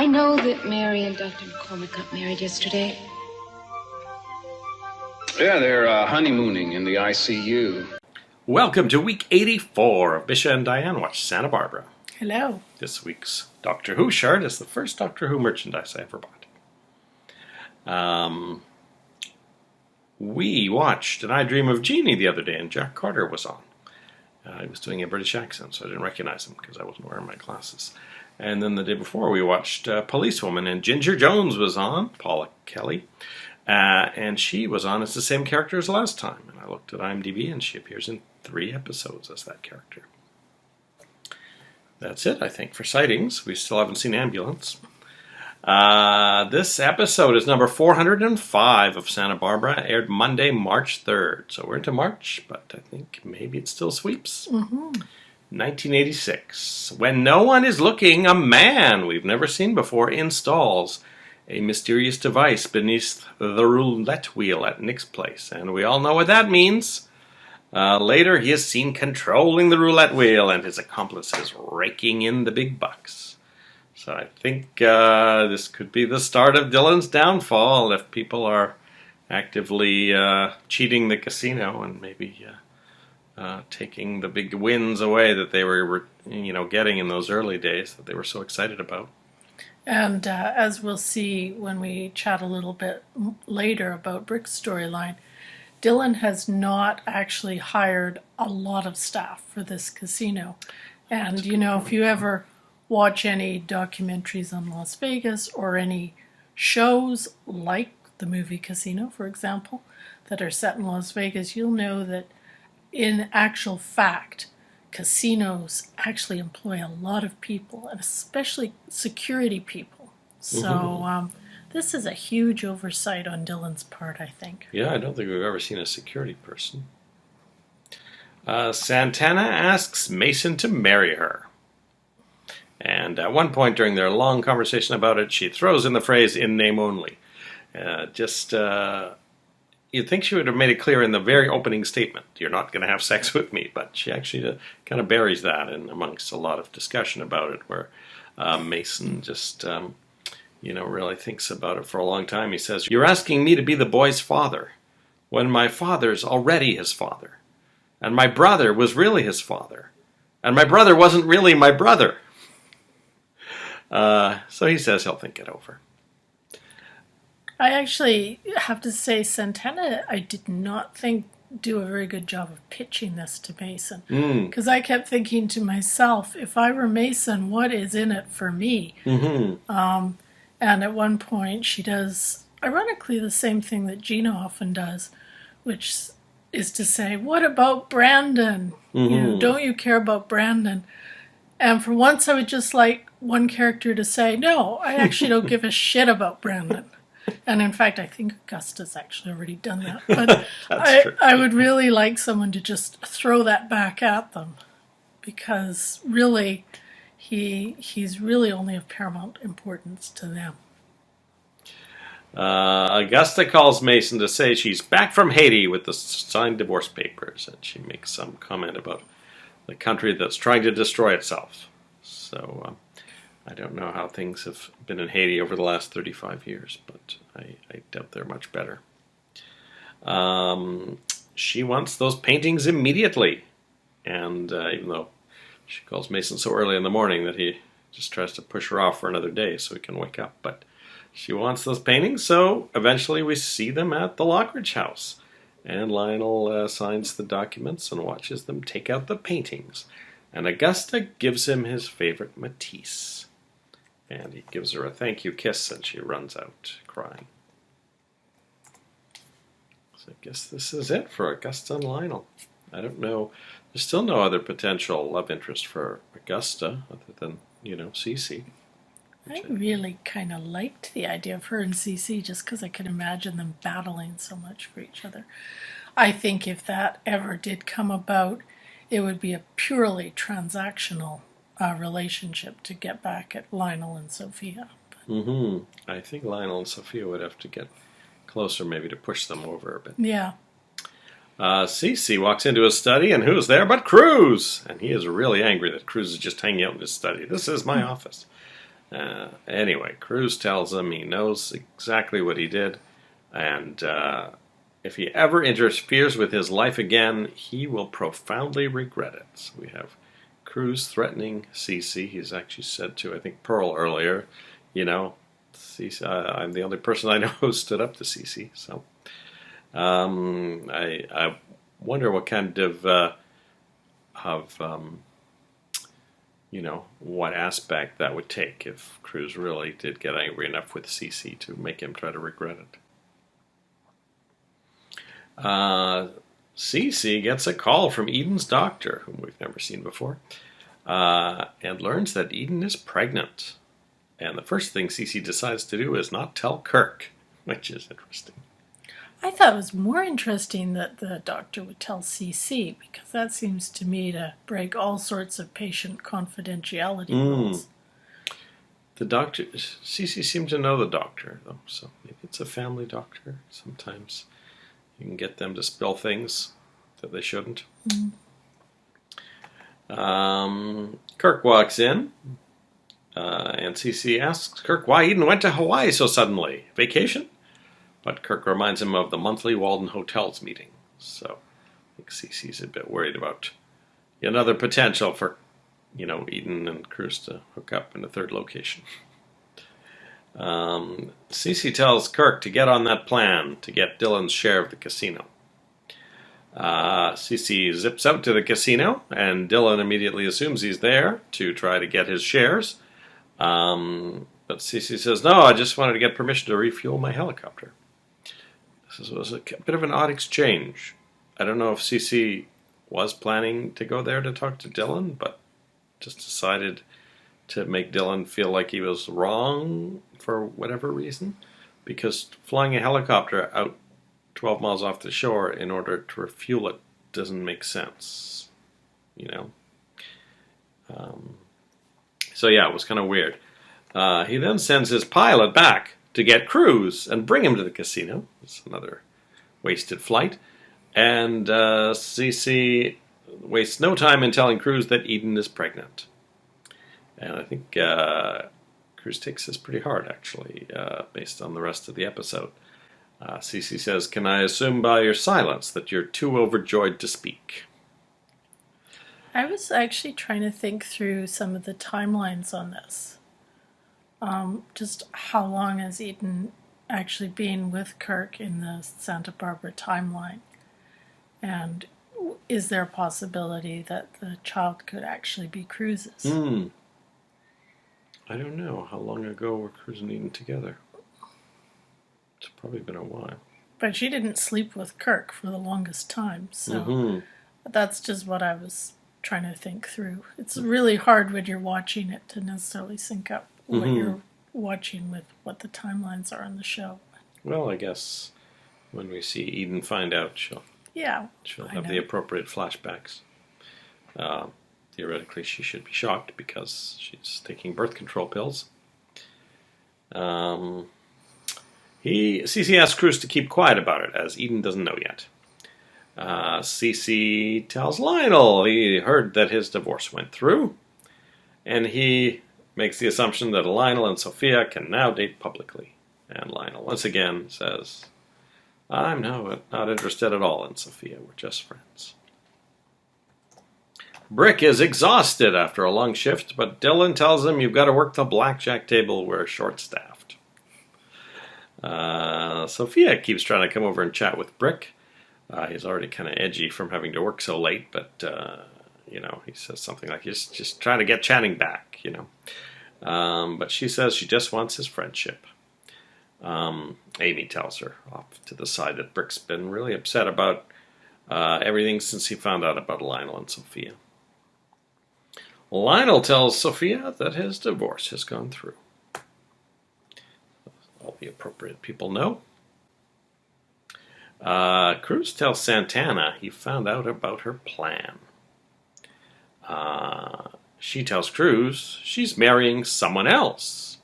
know that Mary and Dr. McCormick got married yesterday. Yeah, they're honeymooning in the ICU. Welcome to week 84 of Misha and Dianne Watch Santa Barbara. Hello. This week's Doctor Who shard is the first Doctor Who merchandise I ever bought. We watched And I Dream of Jeannie the other day, and Jack Carter was on. He was doing a British accent, so I didn't recognize him because I wasn't wearing my glasses. And then the day before, we watched Policewoman, and Ginger Jones was on, Paula Kelly. And she was on as the same character as last time. And I looked at IMDb, and she appears in 3 episodes as that character. That's it, I think, for sightings. We still haven't seen Ambulance. This episode is number 405 of Santa Barbara, aired Monday, March 3rd. So we're into March, but I think maybe it still sweeps. 1986. When no one is looking, a man we've never seen before installs a mysterious device beneath the roulette wheel at Nick's place. And we all know what that means. Later, he is seen controlling the roulette wheel and his accomplices raking in the big bucks. So I think this could be the start of Dylan's downfall if people are actively cheating the casino and maybe taking the big wins away that they were getting in those early days that they were so excited about. And as we'll see when we chat a little bit later about Brick's storyline, Dylan has not actually hired a lot of staff for this casino. And, if you ever watch any documentaries on Las Vegas or any shows like the movie Casino, for example, that are set in Las Vegas, you'll know that in actual fact, casinos actually employ a lot of people, and especially security people. So this is a huge oversight on Dylan's part, I think. Yeah, I don't think we've ever seen a security person. Santana asks Mason to marry her. And at one point during their long conversation about it, she throws in the phrase, in name only. You'd think she would have made it clear in the very opening statement, you're not going to have sex with me, but she actually kind of buries that in amongst a lot of discussion about it, where Mason just, really thinks about it for a long time. He says, you're asking me to be the boy's father, when my father's already his father, and my brother was really his father, and my brother wasn't really my brother. So he says he'll think it over. I actually have to say, Santana, I did not think do a very good job of pitching this to Mason. Because I kept thinking to myself, if I were Mason, what is in it for me? And at one point, she does, ironically, the same thing that Gina often does, which is to say, what about Brandon? Don't you care about Brandon? And for once, I would just like one character to say, no, I actually don't give a shit about Brandon. And in fact, I think Augusta's actually already done that. But I would really like someone to just throw that back at them. Because really, he's really only of paramount importance to them. Augusta calls Mason to say she's back from Haiti with the signed divorce papers. And she makes some comment about the country that's trying to destroy itself. So I don't know how things have been in Haiti over the last 35 years, but I doubt they're much better. She wants those paintings immediately. And even though she calls Mason so early in the morning that he just tries to push her off for another day so he can wake up. But she wants those paintings, so eventually we see them at the Lockridge house. And Lionel signs the documents and watches them take out the paintings. And Augusta gives him his favorite Matisse. And he gives her a thank you kiss, and she runs out crying. So I guess this is it for Augusta and Lionel. I don't know. There's still no other potential love interest for Augusta other than, Cece. I really kind of liked the idea of her and Cece just because I could imagine them battling so much for each other. I think if that ever did come about, it would be a purely transactional relationship to get back at Lionel and Sophia. I think Lionel and Sophia would have to get closer maybe to push them over a bit. Yeah. Cece walks into his study, and who's there but Cruz? And he is really angry that Cruz is just hanging out in his study. This is my office. Anyway, Cruz tells him he knows exactly what he did, and if he ever interferes with his life again, he will profoundly regret it. So we have Cruz threatening Cece. He's actually said to, I think, Pearl earlier, Cece, I'm the only person I know who stood up to Cece. So I wonder what kind of what aspect that would take if Cruz really did get angry enough with Cece to make him try to regret it. Cece gets a call from Eden's doctor, whom we've never seen before, and learns that Eden is pregnant. And the first thing Cece decides to do is not tell Kirk, which is interesting. I thought it was more interesting that the doctor would tell CC, because that seems to me to break all sorts of patient confidentiality rules. The doctor, Cece seemed to know the doctor, though, so maybe it's a family doctor. Sometimes you can get them to spill things that they shouldn't. Kirk walks in, and Cece asks Kirk why Eden went to Hawaii so suddenly. Vacation? But Kirk reminds him of the monthly Walden Hotels meeting. So I think Cece's a bit worried about another potential for, Eden and Cruz to hook up in a third location. Cece tells Kirk to get on that plan to get Dylan's share of the casino. Cece zips out to the casino, and Dylan immediately assumes he's there to try to get his shares. But Cece says, no, I just wanted to get permission to refuel my helicopter. This was a bit of an odd exchange. I don't know if Cece was planning to go there to talk to Dylan, but just decided to make Dylan feel like he was wrong for whatever reason. Because flying a helicopter out 12 miles off the shore in order to refuel it doesn't make sense. So yeah, it was kind of weird. He then sends his pilot back to get Cruz and bring him to the casino. It's another wasted flight. And Cece wastes no time in telling Cruz that Eden is pregnant. And I think Cruz takes this pretty hard, actually, based on the rest of the episode. Cece says, can I assume by your silence that you're too overjoyed to speak? I was actually trying to think through some of the timelines on this. Just how long has Eden actually been with Kirk in the Santa Barbara timeline? And is there a possibility that the child could actually be Cruz's? I don't know. How long ago were Cruz and Eden together? It's probably been a while. But she didn't sleep with Kirk for the longest time, so that's just what I was trying to think through. It's really hard when you're watching it to necessarily sync up what you're watching with what the timelines are on the show. Well, I guess when we see Eden find out, she'll have the appropriate flashbacks. Theoretically, she should be shocked because she's taking birth control pills. Cece asks Cruz to keep quiet about it, as Eden doesn't know yet. Cece tells Lionel he heard that his divorce went through, and he makes the assumption that Lionel and Sophia can now date publicly. And Lionel once again says, I'm not interested at all in Sophia. We're just friends. Brick is exhausted after a long shift, but Dylan tells him you've got to work the blackjack table. We're short-staffed. Sophia keeps trying to come over and chat with Brick. He's already kind of edgy from having to work so late, but he says something like, he's just trying to get chatting back, But she says she just wants his friendship. Amy tells her off to the side that Brick's been really upset about everything since he found out about Lionel and Sophia. Lionel tells Sophia that his divorce has gone through. All the appropriate people know. Cruz tells Santana he found out about her plan. She tells Cruz she's marrying someone else.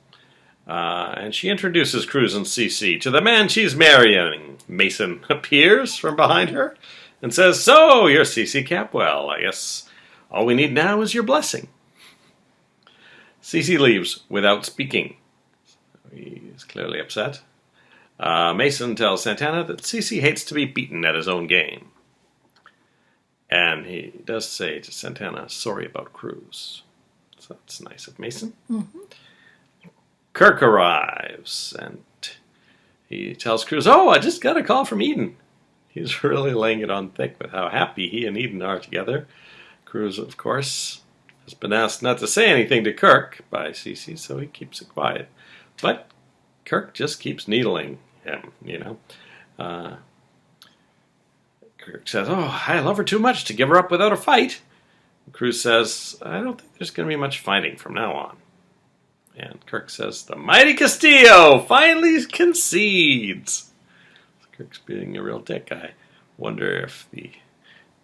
And she introduces Cruz and Cece to the man she's marrying. Mason appears from behind her and says, so, you're Cece Capwell. I guess all we need now is your blessing. Cece leaves without speaking. He's clearly upset. Mason tells Santana that Cece hates to be beaten at his own game. And he does say to Santana, sorry about Cruz. So that's nice of Mason. Mm-hmm. Kirk arrives, and he tells Cruz, oh, I just got a call from Eden. He's really laying it on thick with how happy he and Eden are together. Cruz, of course, has been asked not to say anything to Kirk by Cece, so he keeps it quiet. But Kirk just keeps needling him, Kirk says, oh, I love her too much to give her up without a fight. Cruz says, I don't think there's going to be much fighting from now on. And Kirk says, the mighty Castillo finally concedes. Kirk's being a real dick. I wonder if the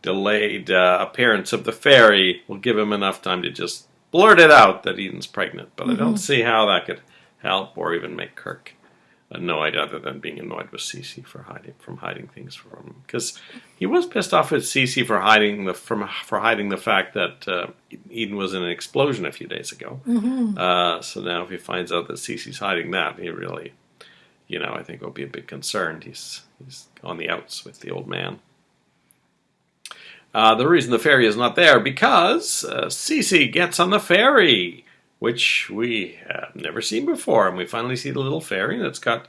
delayed appearance of the fairy will give him enough time to just blurt it out that Eden's pregnant. But I don't see how that could help or even make Kirk annoyed, other than being annoyed with Cece for hiding things from him. Because he was pissed off at Cece for hiding the fact that Eden was in an explosion a few days ago. So now if he finds out that Cece's hiding that, he really, I think will be a bit concerned. He's on the outs with the old man. The reason the ferry is not there because Cece gets on the ferry, which we have never seen before, and we finally see the little ferry, and it's got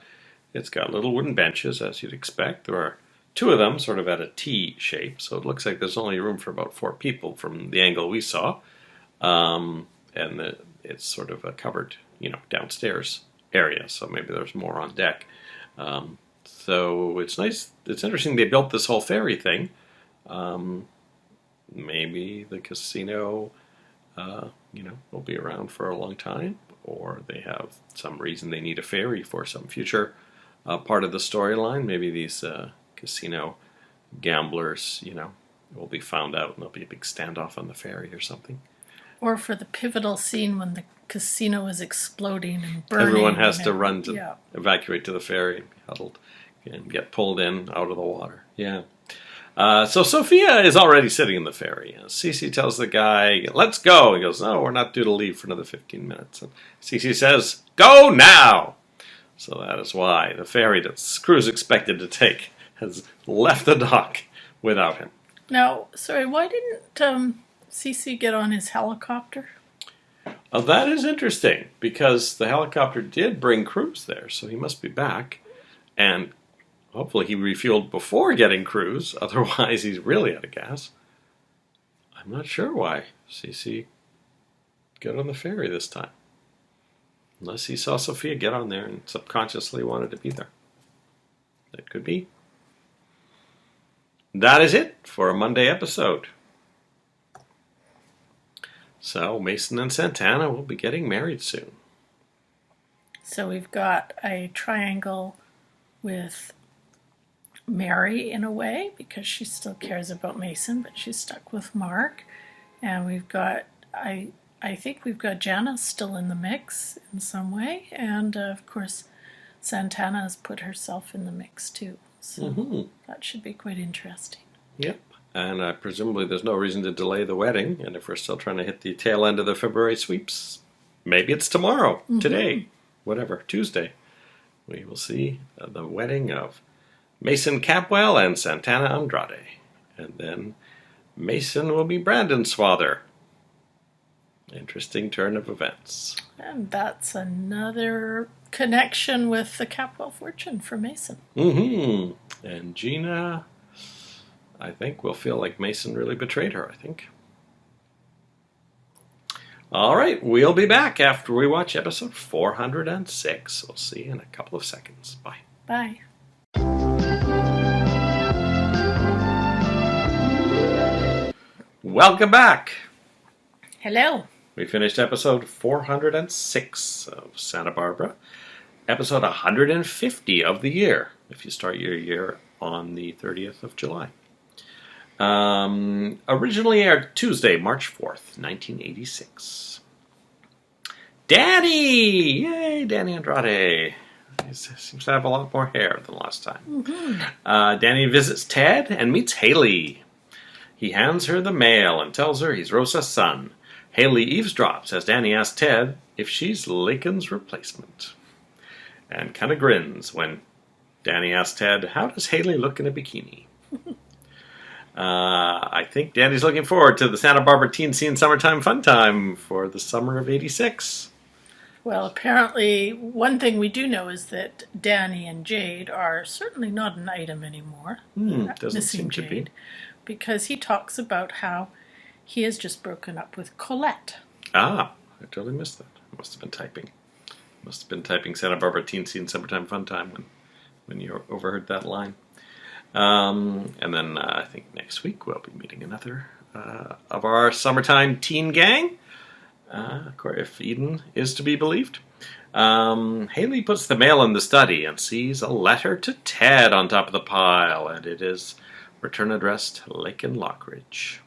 little wooden benches, as you'd expect. There are two of them, sort of at a T shape, so it looks like there's only room for about 4 people from the angle we saw, and it's sort of a covered, downstairs area, so maybe there's more on deck. So it's nice. It's interesting they built this whole ferry thing. Maybe the casino will be around for a long time, or they have some reason they need a ferry for some future part of the storyline. Maybe these casino gamblers, will be found out and there'll be a big standoff on the ferry or something. Or for the pivotal scene when the casino is exploding and burning. Everyone has to run to evacuate to the ferry and be huddled and get pulled in out of the water. Yeah. So Sophia is already sitting in the ferry. Cece tells the guy, let's go. He goes, no, we're not due to leave for another 15 minutes. And Cece says, go now. So that is why the ferry that Cruz expected to take has left the dock without him. Now, sorry, why didn't Cece get on his helicopter? That is interesting, because the helicopter did bring Cruz there, so he must be back. And hopefully he refueled before getting Cruz, otherwise he's really out of gas. I'm not sure why Cece got on the ferry this time. Unless he saw Sophia get on there and subconsciously wanted to be there. That could be. That is it for a Monday episode. So Mason and Santana will be getting married soon. So we've got a triangle with Mary in a way, because she still cares about Mason, but she's stuck with Mark. And we've got, I think we've got Janice still in the mix in some way. And of course, Santana has put herself in the mix too. So that should be quite interesting. Yep. And presumably there's no reason to delay the wedding. And if we're still trying to hit the tail end of the February sweeps, maybe it's tomorrow, today, whatever, Tuesday. We will see the wedding of Mason Capwell and Santana Andrade. And then Mason will be Brandon's father. Interesting turn of events. And that's another connection with the Capwell fortune for Mason. And Gina, I think, will feel like Mason really betrayed her, I think. All right, we'll be back after we watch episode 406. We'll see you in a couple of seconds. Bye. Bye. Welcome back. Hello. We finished episode 406 of Santa Barbara, episode 150 of the year, if you start your year on the 30th of July. Originally aired Tuesday, March 4th, 1986. Danny! Yay, Danny Andrade. He seems to have a lot more hair than last time. Danny visits Ted and meets Haley. He hands her the mail and tells her he's Rosa's son. Haley eavesdrops as Danny asks Ted if she's Lakin's replacement, and kind of grins when Danny asks Ted, how does Haley look in a bikini? I think Danny's looking forward to the Santa Barbara Teen Scene Summertime Fun Time for the summer of '86. Well, apparently, one thing we do know is that Danny and Jade are certainly not an item anymore. Doesn't Missing seem to be. Jade, because he talks about how he has just broken up with Colette. Ah, I totally missed that. Must have been typing. Must have been typing Santa Barbara Teen Scene Summertime Fun Time when you overheard that line. And then I think next week we'll be meeting another of our summertime teen gang. Of course, if Eden is to be believed. Haley puts the mail in the study and sees a letter to Ted on top of the pile, and it is return addressed Lake and Lockridge.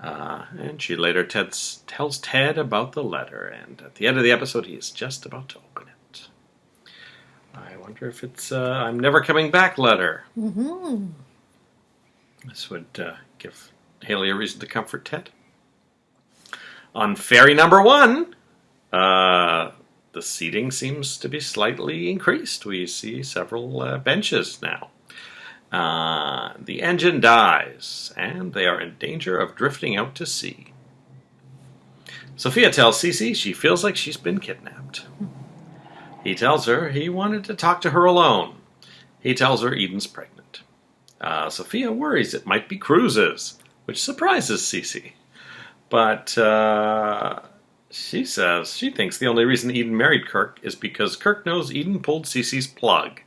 And she later tells Ted about the letter, and at the end of the episode he is just about to open it. I wonder if it's I'm never coming back letter. Mm-hmm. This would give Haley a reason to comfort Ted. On ferry number 1, the seating seems to be slightly increased. We see several benches now. The engine dies, and they are in danger of drifting out to sea. Sophia tells Cece she feels like she's been kidnapped. He tells her he wanted to talk to her alone. He tells her Eden's pregnant. Sophia worries it might be cruises, which surprises Cece. But she says she thinks the only reason Eden married Kirk is because Kirk knows Eden pulled Cece's plug.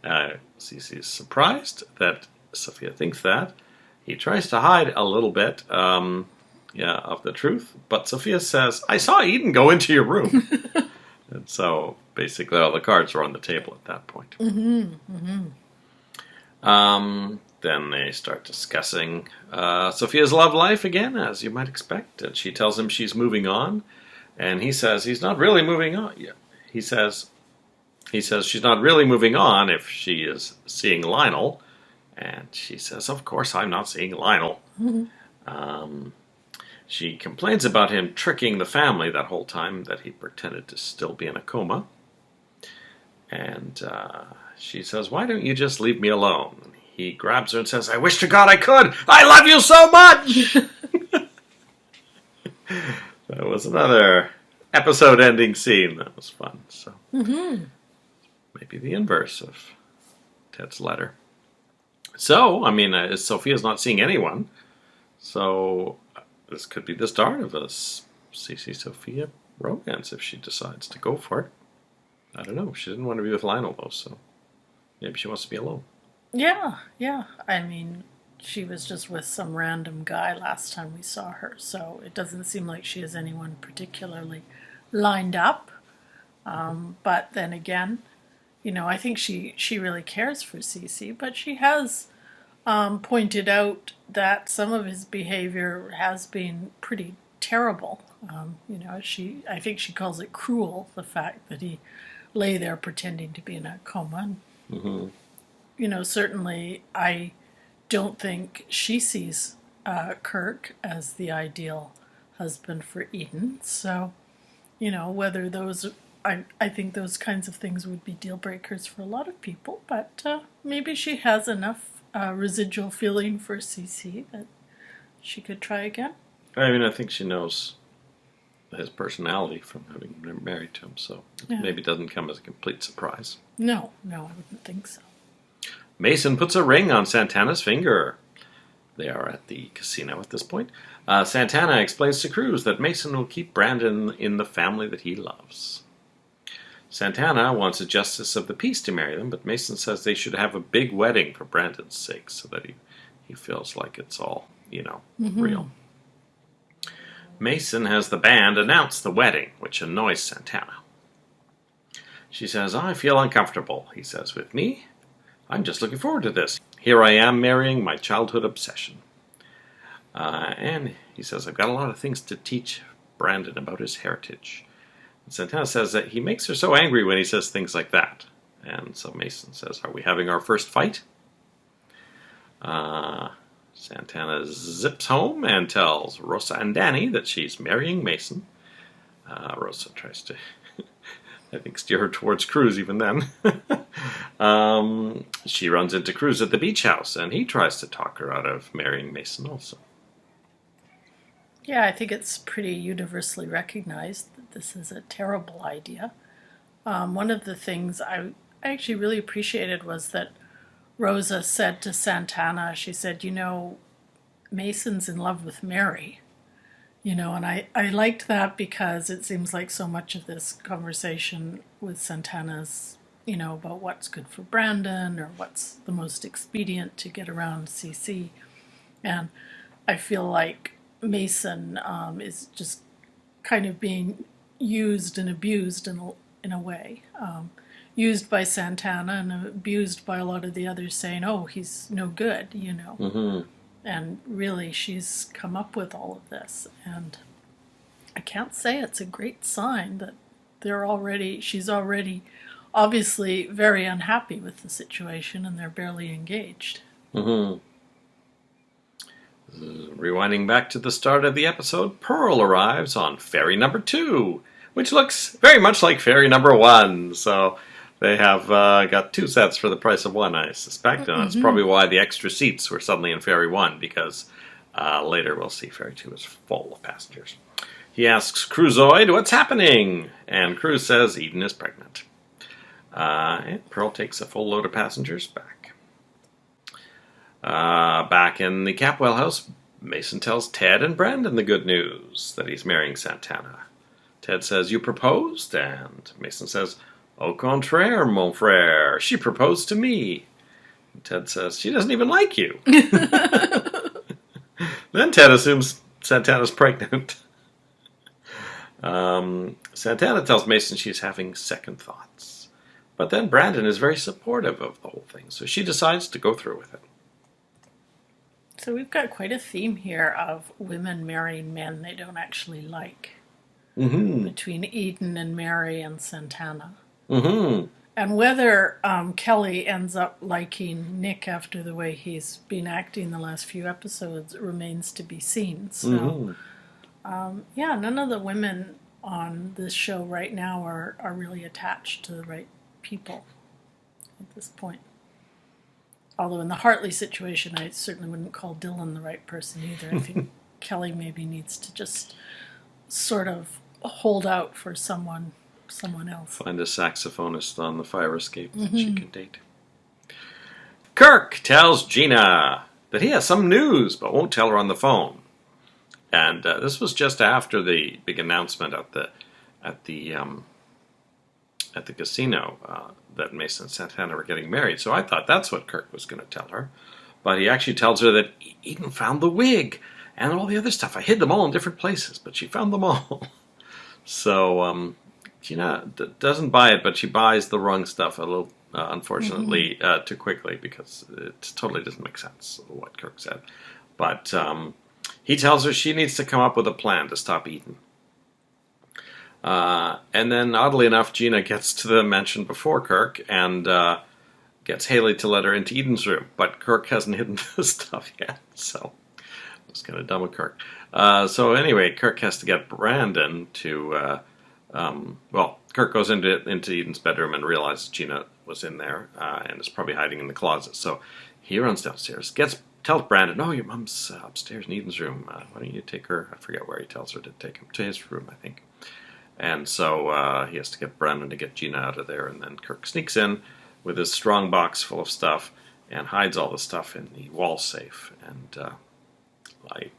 Cece is surprised that Sophia thinks that. He tries to hide a little bit of the truth, but Sophia says, I saw Eden go into your room. And so basically all the cards are on the table at that point. Mm-hmm. Mm-hmm. Then they start discussing Sophia's love life again, as you might expect. And she tells him she's moving on. And he says he's not really moving on yet. He says she's not really moving on if she is seeing Lionel. And she says, of course, I'm not seeing Lionel. Mm-hmm. She complains about him tricking the family that whole time that he pretended to still be in a coma. And she says, why don't you just leave me alone? He grabs her and says, I wish to God I could! I love you so much! That was another episode-ending scene. That was fun. So maybe the inverse of Ted's letter. So, I mean, Sophia's not seeing anyone. So this could be the start of a CC Sophia romance if she decides to go for it. I don't know. She didn't want to be with Lionel, though, so maybe she wants to be alone. Yeah. I mean, she was just with some random guy last time we saw her, so it doesn't seem like she has anyone particularly lined up. But then again, I think she really cares for Cece, but she has pointed out that some of his behavior has been pretty terrible. I think she calls it cruel, the fact that he lay there pretending to be in a coma. Mm-hmm. Certainly I don't think she sees Kirk as the ideal husband for Eden. So, whether those, I think those kinds of things would be deal breakers for a lot of people, but maybe she has enough residual feeling for CC that she could try again. I mean, I think she knows his personality from having been married to him, so maybe it doesn't come as a complete surprise. No, I wouldn't think so. Mason puts a ring on Santana's finger. They are at the casino at this point. Santana explains to Cruz that Mason will keep Brandon in the family that he loves. Santana wants a justice of the peace to marry them, but Mason says they should have a big wedding for Brandon's sake so that he feels like it's all, real. Mason has the band announce the wedding, which annoys Santana. She says, I feel uncomfortable, he says, with me. I'm just looking forward to this. Here I am marrying my childhood obsession. And he says, I've got a lot of things to teach Brandon about his heritage. And Santana says that he makes her so angry when he says things like that. And so Mason says, are we having our first fight? Santana zips home and tells Rosa and Danny that she's marrying Mason. Rosa tries to, I think, steer her towards Cruz even then. She runs into Cruz at the beach house, and he tries to talk her out of marrying Mason also. Yeah, I think it's pretty universally recognized that this is a terrible idea. One of the things I actually really appreciated was that Rosa said to Santana, she said, Mason's in love with Mary. And I liked that because it seems like so much of this conversation with Santana's, about what's good for Brandon or what's the most expedient to get around CC. And I feel like Mason is just kind of being used and abused in a way. Used by Santana and abused by a lot of the others saying, oh, he's no good, Mm-hmm. And really, she's come up with all of this. And I can't say it's a great sign that she's already obviously very unhappy with the situation and they're barely engaged. Mm-hmm. Rewinding back to the start of the episode, Pearl arrives on ferry number 2, which looks very much like ferry number 1. So they have got 2 sets for the price of 1, I suspect. And that's probably why the extra seats were suddenly in ferry 1, because later we'll see ferry 2 is full of passengers. He asks Cruzoid, what's happening? And Cruz says Eden is pregnant. And Pearl takes a full load of passengers back. Back in the Capwell house, Mason tells Ted and Brandon the good news, that he's marrying Santana. Ted says, you proposed? And Mason says, au contraire, mon frère, she proposed to me. And Ted says, she doesn't even like you. Then Ted assumes Santana's pregnant. Santana tells Mason she's having second thoughts. But then Brandon is very supportive of the whole thing, so she decides to go through with it. So we've got quite a theme here of women marrying men they don't actually like. Mm-hmm. Between Eden and Mary and Santana. Mm-hmm. And whether Kelly ends up liking Nick after the way he's been acting the last few episodes remains to be seen. So, none of the women on this show right now are really attached to the right people at this point. Although in the Hartley situation, I certainly wouldn't call Dylan the right person either. I think Kelly maybe needs to just sort of hold out for someone else. Find a saxophonist on the fire escape that she can date. Kirk tells Gina that he has some news, but won't tell her on the phone. And this was just after the big announcement at the casino that Mason and Santana were getting married. So I thought that's what Kirk was going to tell her. But he actually tells her that Eden found the wig and all the other stuff. I hid them all in different places, but she found them all. So Gina doesn't buy it, but she buys the wrong stuff a little, unfortunately, too quickly, because it totally doesn't make sense what Kirk said. But he tells her she needs to come up with a plan to stop Eden. And then, oddly enough, Gina gets to the mansion before Kirk and gets Haley to let her into Eden's room. But Kirk hasn't hidden the stuff yet, so it's kind of dumb of Kirk. So anyway, Kirk has to get Brandon to... Kirk goes into Eden's bedroom and realizes Gina was in there and is probably hiding in the closet. So he runs downstairs, tells Brandon, "Oh, your mom's upstairs in Eden's room. Why don't you take her?" I forget where he tells her to take him to his room, I think. And so he has to get Brandon to get Gina out of there, and then Kirk sneaks in with his strong box full of stuff and hides all the stuff in the wall safe. And I'm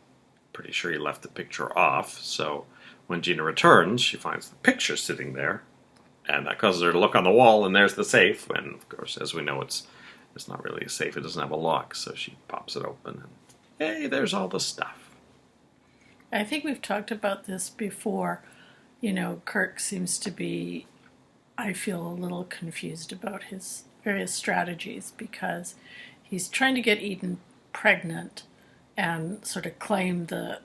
pretty sure he left the picture off, so when Gina returns, she finds the picture sitting there, and that causes her to look on the wall, and there's the safe. And of course, as we know, it's not really a safe; it doesn't have a lock. So she pops it open, and hey, there's all the stuff. I think we've talked about this before. Kirk seems to be, I feel, a little confused about his various strategies, because he's trying to get Eden pregnant and sort of claim the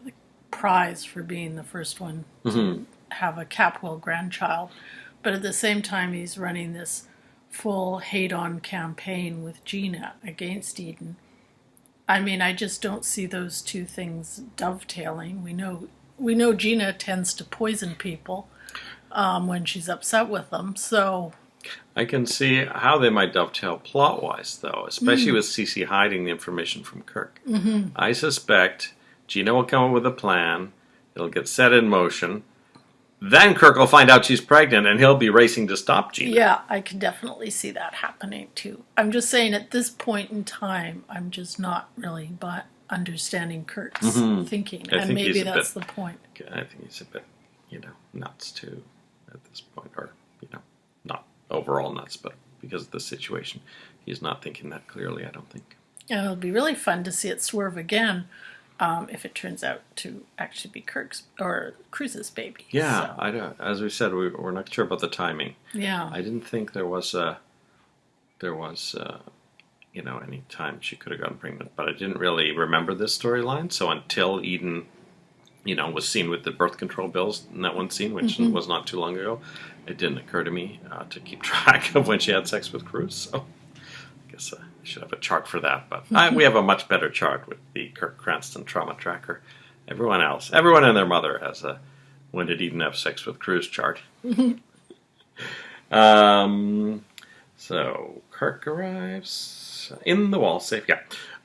prize for being the first one to have a Capwell grandchild. But at the same time, he's running this full hate-on campaign with Gina against Eden. I mean, I just don't see those two things dovetailing. We know Gina tends to poison people when she's upset with them, so... I can see how they might dovetail plot-wise, though, especially with Cece hiding the information from Kirk. Mm-hmm. I suspect Gina will come up with a plan, it'll get set in motion, then Kirk will find out she's pregnant, and he'll be racing to stop Gina. Yeah, I can definitely see that happening, too. I'm just saying, at this point in time, I'm just not really understanding Kirk's thinking, and maybe that's the point. I think he's a bit, nuts, too, at this point, or, not overall nuts, but because of the situation, he's not thinking that clearly, I don't think. And it'll be really fun to see it swerve again if it turns out to actually be Kirk's or Cruz's baby. Yeah, so. As we said, we're not sure about the timing. Yeah. I didn't think there was any time she could have gotten pregnant, but I didn't really remember this storyline, so until Eden was seen with the birth control pills in that one scene, which was not too long ago, it didn't occur to me to keep track of when she had sex with Cruz. So I guess I should have a chart for that. But we have a much better chart with the Kirk Cranston trauma tracker. Everyone and their mother has a when did Eden have sex with Cruz chart. So Kirk arrives in the wall safe,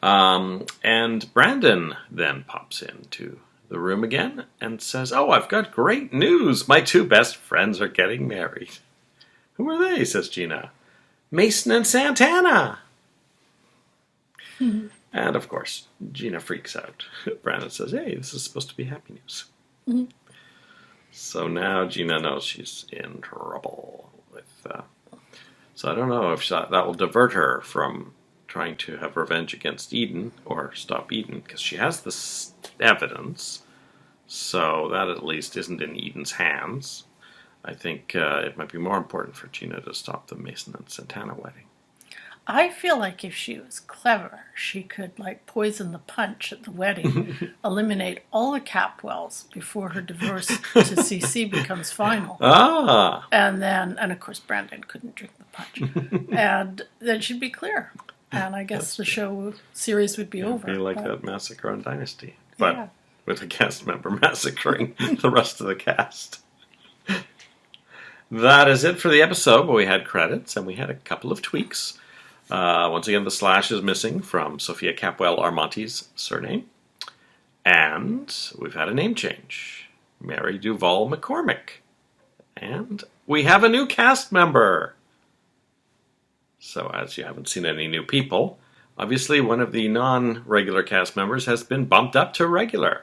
and Brandon then pops into the room again and says, "Oh, I've got great news. My two best friends are getting married." "Who are they?" says Gina. "Mason and Santana." And of course, Gina freaks out. Brandon says, "Hey, this is supposed to be happy news." So now Gina knows she's in trouble with. So I don't know if that will divert her from trying to have revenge against Eden or stop Eden, because she has this evidence, so that at least isn't in Eden's hands. I think it might be more important for Gina to stop the Mason and Santana wedding. I feel like if she was clever, she could poison the punch at the wedding, eliminate all the Capwells before her divorce to CC becomes final. And of course Brandon couldn't drink the punch. And then she'd be clear. And I guess the series would be over. It'd be like that massacre on Dynasty, but with a cast member massacring the rest of the cast. That is it for the episode, but we had credits and we had a couple of tweaks. Once again, the slash is missing from Sophia Capwell Armonti's surname. And we've had a name change. Mary Duval McCormick. And we have a new cast member. So as you haven't seen any new people, obviously one of the non-regular cast members has been bumped up to regular.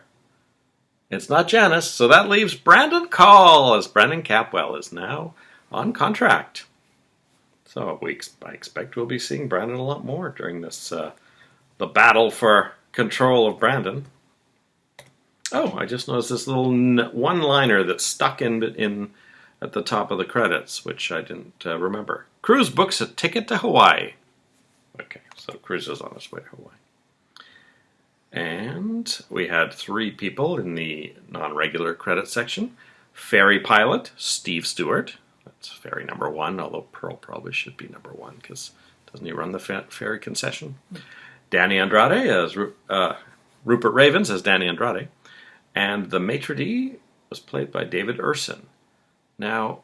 It's not Janice, so that leaves Brandon Call, as Brandon Capwell is now on contract. So I expect we'll be seeing Brandon a lot more during this, the battle for control of Brandon. Oh, I just noticed this little one-liner that's stuck in at the top of the credits, which I didn't remember. Cruz books a ticket to Hawaii. Okay, so Cruz is on his way to Hawaii. And we had 3 people in the non-regular credit section. Ferry pilot, Steve Stewart. That's ferry number 1, although Pearl probably should be number 1, because doesn't he run the ferry concession? Danny Andrade as Rupert Ravens as Danny Andrade. And the maitre d' was played by David Urson. Now,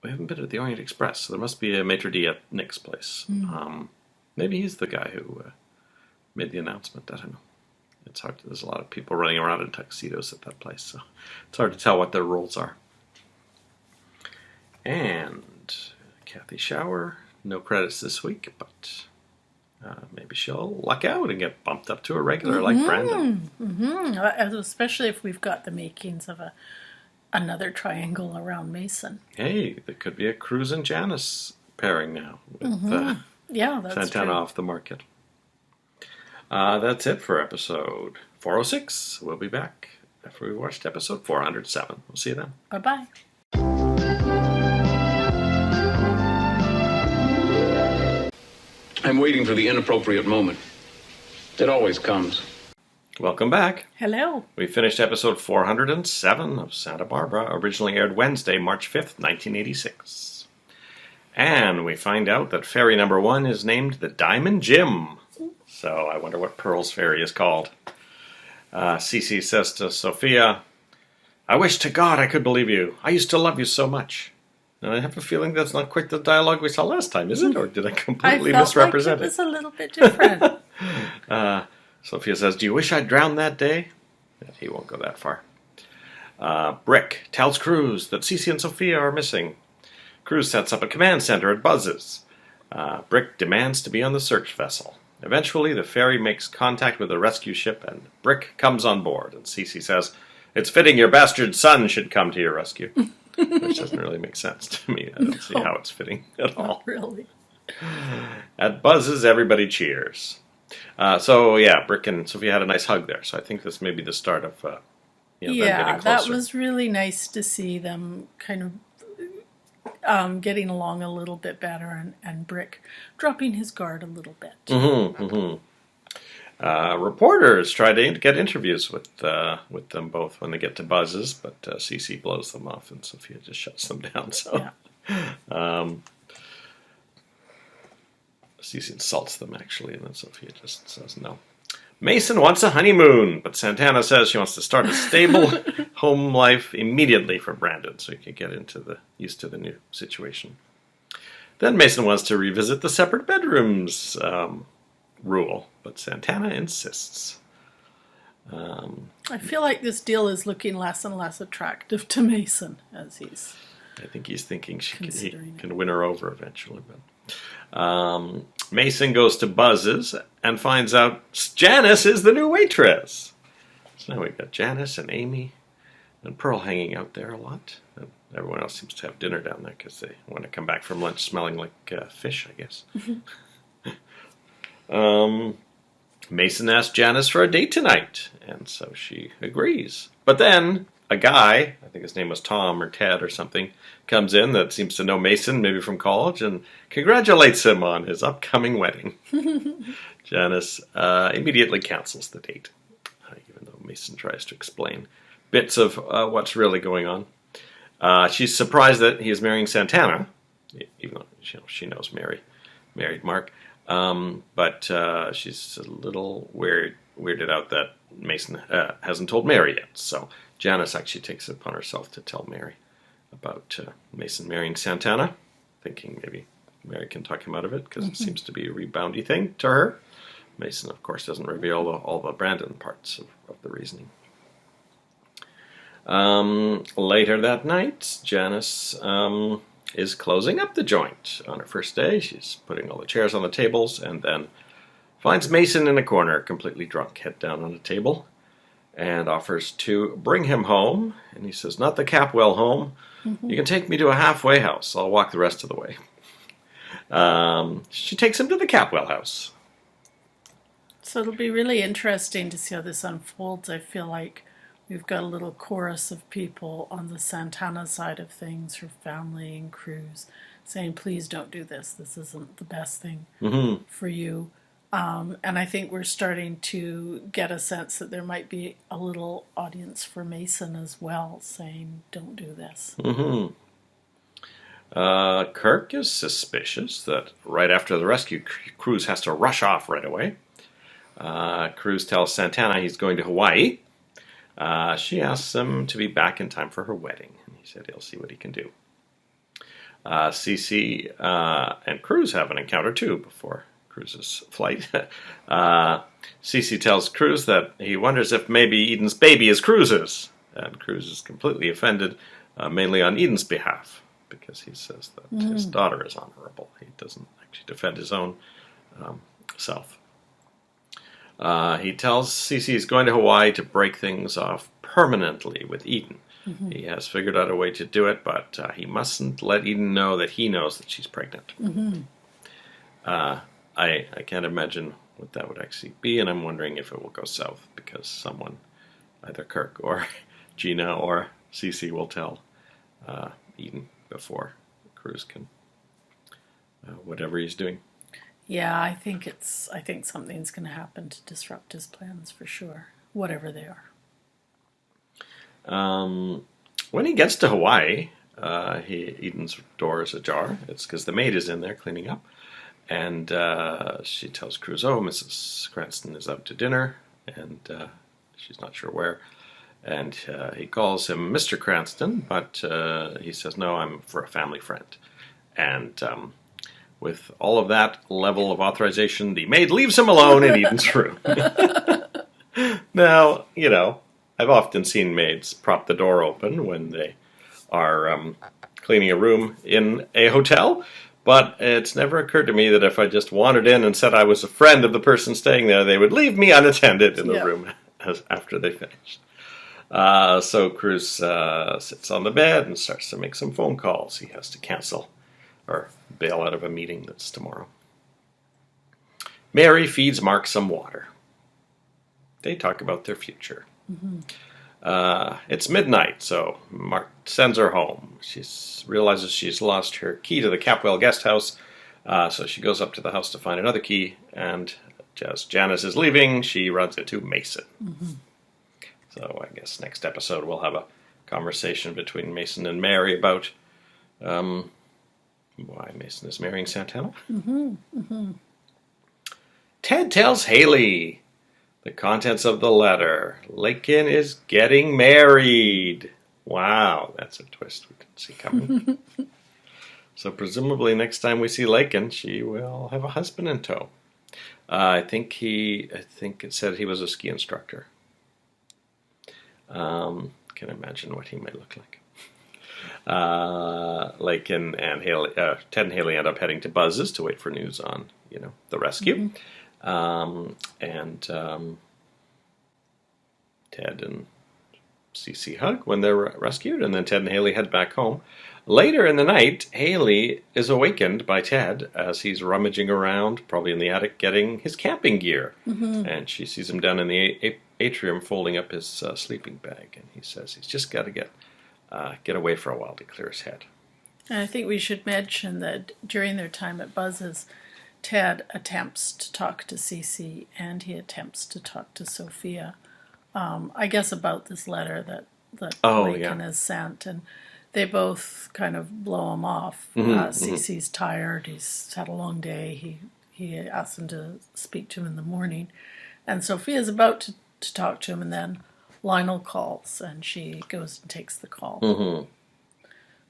we haven't been at the Orient Express, so there must be a maitre d' at Nick's place. Maybe he's the guy who made the announcement. I don't know. It's hard. There's a lot of people running around in tuxedos at that place, so it's hard to tell what their roles are. And Kathy Shower, no credits this week, but maybe she'll luck out and get bumped up to a regular like Brandon. Especially if we've got the makings of another triangle around Mason. Hey, there could be a Cruz and Janice pairing now with that's Santana true. off the market. That's it for episode 406. We'll be back after we watched episode 407. We'll see you then. Bye-bye. I'm waiting for the inappropriate moment. It always comes. Welcome back. Hello. We finished episode 407 of Santa Barbara, originally aired Wednesday, March 5th, 1986. And we find out that ferry number 1 is named the Diamond Jim. So I wonder what Pearl's fairy is called. Cece says to Sophia, I wish to God I could believe you. I used to love you so much. And I have a feeling that's not quite the dialogue we saw last time, is it? Or did I completely misrepresent like it was a little bit different. Sophia says, do you wish I'd drowned that day? He won't go that far. Brick tells Cruz that Cece and Sophia are missing. Cruz sets up a command center at Buzz's. Brick demands to be on the search vessel. Eventually, the ferry makes contact with the rescue ship, and Brick comes on board. And Cece says, it's fitting your bastard son should come to your rescue. Which doesn't really make sense to me. I don't see how it's fitting at all. Not really. At Buzz's, everybody cheers. Brick and Sophia had a nice hug there. So I think this may be the start of them getting closer. That was really nice to see them kind of getting along a little bit better, and Brick dropping his guard a little bit. Reporters try to get interviews with them both when they get to Buzz's, but Cece blows them off and Sophia just shuts them down. So Cece insults them, actually, and then Sophia just says no. Mason wants a honeymoon, but Santana says she wants to start a stable home life immediately for Brandon so he can get used to the new situation. Then Mason wants to revisit the separate bedrooms rule, but Santana insists. I feel like this deal is looking less and less attractive to Mason as he's... I think he's thinking he can win her over eventually. But Mason goes to Buzz's and finds out Janice is the new waitress. So now we've got Janice and Amy and Pearl hanging out there a lot. And everyone else seems to have dinner down there because they want to come back from lunch smelling like fish, I guess. Mason asks Janice for a date tonight, and so she agrees. But then a guy, I think his name was Tom or Ted or something, comes in that seems to know Mason, maybe from college, and congratulates him on his upcoming wedding. Janice immediately cancels the date, even though Mason tries to explain bits of what's really going on. She's surprised that he is marrying Santana, even though she knows married Mark. But she's a little weirded out that Mason hasn't told Mary yet. So Janice actually takes it upon herself to tell Mary about Mason marrying Santana, thinking maybe Mary can talk him out of it because it seems to be a reboundy thing to her. Mason, of course, doesn't reveal all the Brandon parts of the reasoning. Later that night, Janice is closing up the joint. On her first day, she's putting all the chairs on the tables and then finds Mason in a corner, completely drunk, head down on a table, and offers to bring him home. And he says, not the Capwell home. You can take me to a halfway house. I'll walk the rest of the way. She takes him to the Capwell house. So it'll be really interesting to see how this unfolds. I feel like we've got a little chorus of people on the Santana side of things, her family and Cruz, saying, please don't do this. This isn't the best thing for you. And I think we're starting to get a sense that there might be a little audience for Mason as well, saying, don't do this. Kirk is suspicious that right after the rescue, Cruz has to rush off right away. Cruz tells Santana he's going to Hawaii. She asks him to be back in time for her wedding. And he said he'll see what he can do. Cece and Cruz have an encounter too before Cruz's flight. Cece tells Cruz that he wonders if maybe Eden's baby is Cruz's. And Cruz is completely offended, mainly on Eden's behalf, because he says that his daughter is honorable. He doesn't actually defend his own self. He tells Cece he's going to Hawaii to break things off permanently with Eden. He has figured out a way to do it, but he mustn't let Eden know that he knows that she's pregnant. I can't imagine what that would actually be, and I'm wondering if it will go south because someone, either Kirk or Gina or Cece, will tell Eden before Cruz can whatever he's doing. Yeah, I think something's going to happen to disrupt his plans for sure, whatever they are. When he gets to Hawaii, Eden's door is ajar. It's because the maid is in there cleaning up. And she tells Cruz, oh, Mrs. Cranston is out to dinner, and she's not sure where. And he calls him Mr. Cranston, but he says, no, I'm for a family friend. And with all of that level of authorization, the maid leaves him alone in Eden's room. Now, I've often seen maids prop the door open when they are cleaning a room in a hotel, but it's never occurred to me that if I just wandered in and said I was a friend of the person staying there, they would leave me unattended in the room after they finished. So Cruz sits on the bed and starts to make some phone calls. He has to cancel or bail out of a meeting that's tomorrow. Mary feeds Mark some water. They talk about their future. It's midnight, so Mark sends her home. She realizes she's lost her key to the Capwell guest house, so she goes up to the house to find another key, and as Janice is leaving, she runs into Mason. So I guess next episode we'll have a conversation between Mason and Mary about why Mason is marrying Santana. Ted tells Haley the contents of the letter. Lakin is getting married. Wow, that's a twist we didn't see coming. So presumably next time we see Lakin, she will have a husband in tow. I think it said he was a ski instructor. Can imagine what he might look like. Lakin and Haley, Ted and Haley end up heading to Buzz's to wait for news on, the rescue. Ted and Cece hug when they're rescued, and then Ted and Haley head back home. Later in the night, Haley is awakened by Ted as he's rummaging around, probably in the attic, getting his camping gear. And she sees him down in the atrium folding up his sleeping bag, and he says he's just got to get away for a while to clear his head. And I think we should mention that during their time at Buzz's, Ted attempts to talk to Cece and he attempts to talk to Sophia, I guess about this letter that Lakin has sent, and they both kind of blow him off. Cece's tired, he's had a long day, he asks him to speak to him in the morning, and Sophia's about to talk to him, and then Lionel calls, and she goes and takes the call.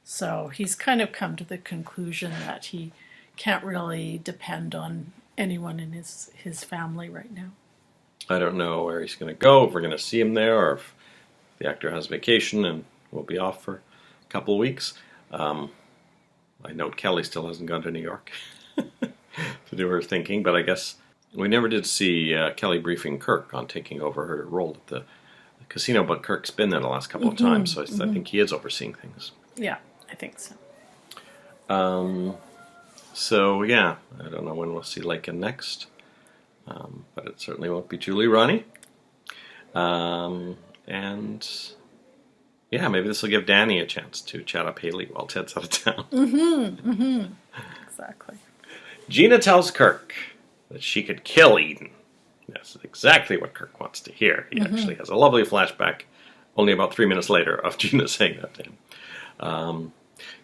So he's kind of come to the conclusion that he can't really depend on anyone in his family right now. I don't know where he's going to go, if we're going to see him there, or if the actor has vacation and will be off for a couple of weeks. I note Kelly still hasn't gone to New York to do her thinking, but I guess we never did see Kelly briefing Kirk on taking over her role at the casino, but Kirk's been there the last couple of times, so I think he is overseeing things. Yeah, I think so. So, yeah, I don't know when we'll see Lakin next, but it certainly won't be Julie Ronnie. And, yeah, maybe this will give Danny a chance to chat up Haley while Ted's out of town. Exactly. Gina tells Kirk that she could kill Eden. That's exactly what Kirk wants to hear. He actually has a lovely flashback only about 3 minutes later of Gina saying that to him.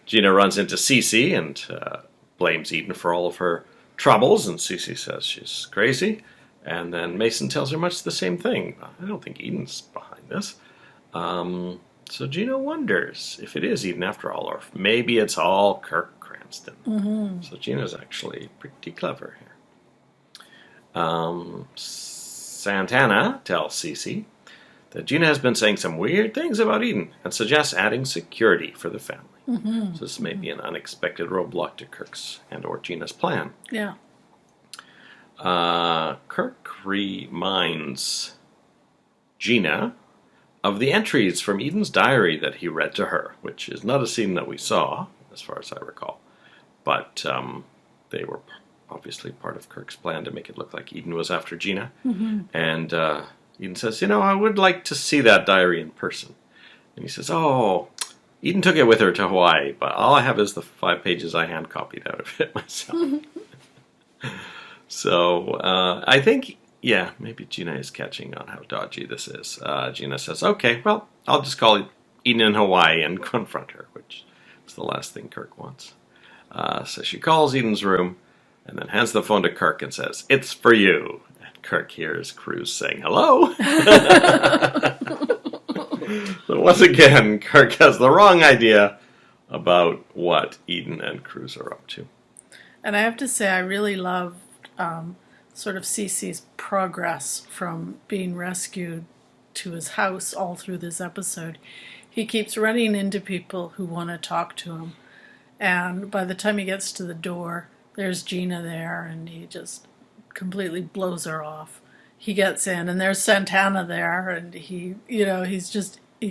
Gina runs into Cece and blames Eden for all of her troubles, and Cece says she's crazy. And then Mason tells her much the same thing. I don't think Eden's behind this. So Gina wonders if it is Eden after all, or if maybe it's all Kirk Cranston. So Gina's actually pretty clever here. Santana tells Cece that Gina has been saying some weird things about Eden and suggests adding security for the family. So this may be an unexpected roadblock to Kirk's and or Gina's plan. Yeah. Kirk reminds Gina of the entries from Eden's diary that he read to her, which is not a scene that we saw, as far as I recall. But they were obviously part of Kirk's plan to make it look like Eden was after Gina. And Eden says, I would like to see that diary in person. And he says, oh, Eden took it with her to Hawaii, but all I have is the 5 pages I hand copied out of it myself. So I think, maybe Gina is catching on how dodgy this is. Gina says, okay, well, I'll just call Eden in Hawaii and confront her, which is the last thing Kirk wants. So she calls Eden's room, and then hands the phone to Kirk and says, "It's for you." And Kirk hears Cruz saying, "Hello?" So once again, Kirk has the wrong idea about what Eden and Cruz are up to. And I have to say, I really loved sort of Cece's progress from being rescued to his house all through this episode. He keeps running into people who want to talk to him. And by the time he gets to the door, there's Gina there, and he just completely blows her off. He gets in, and there's Santana there, and you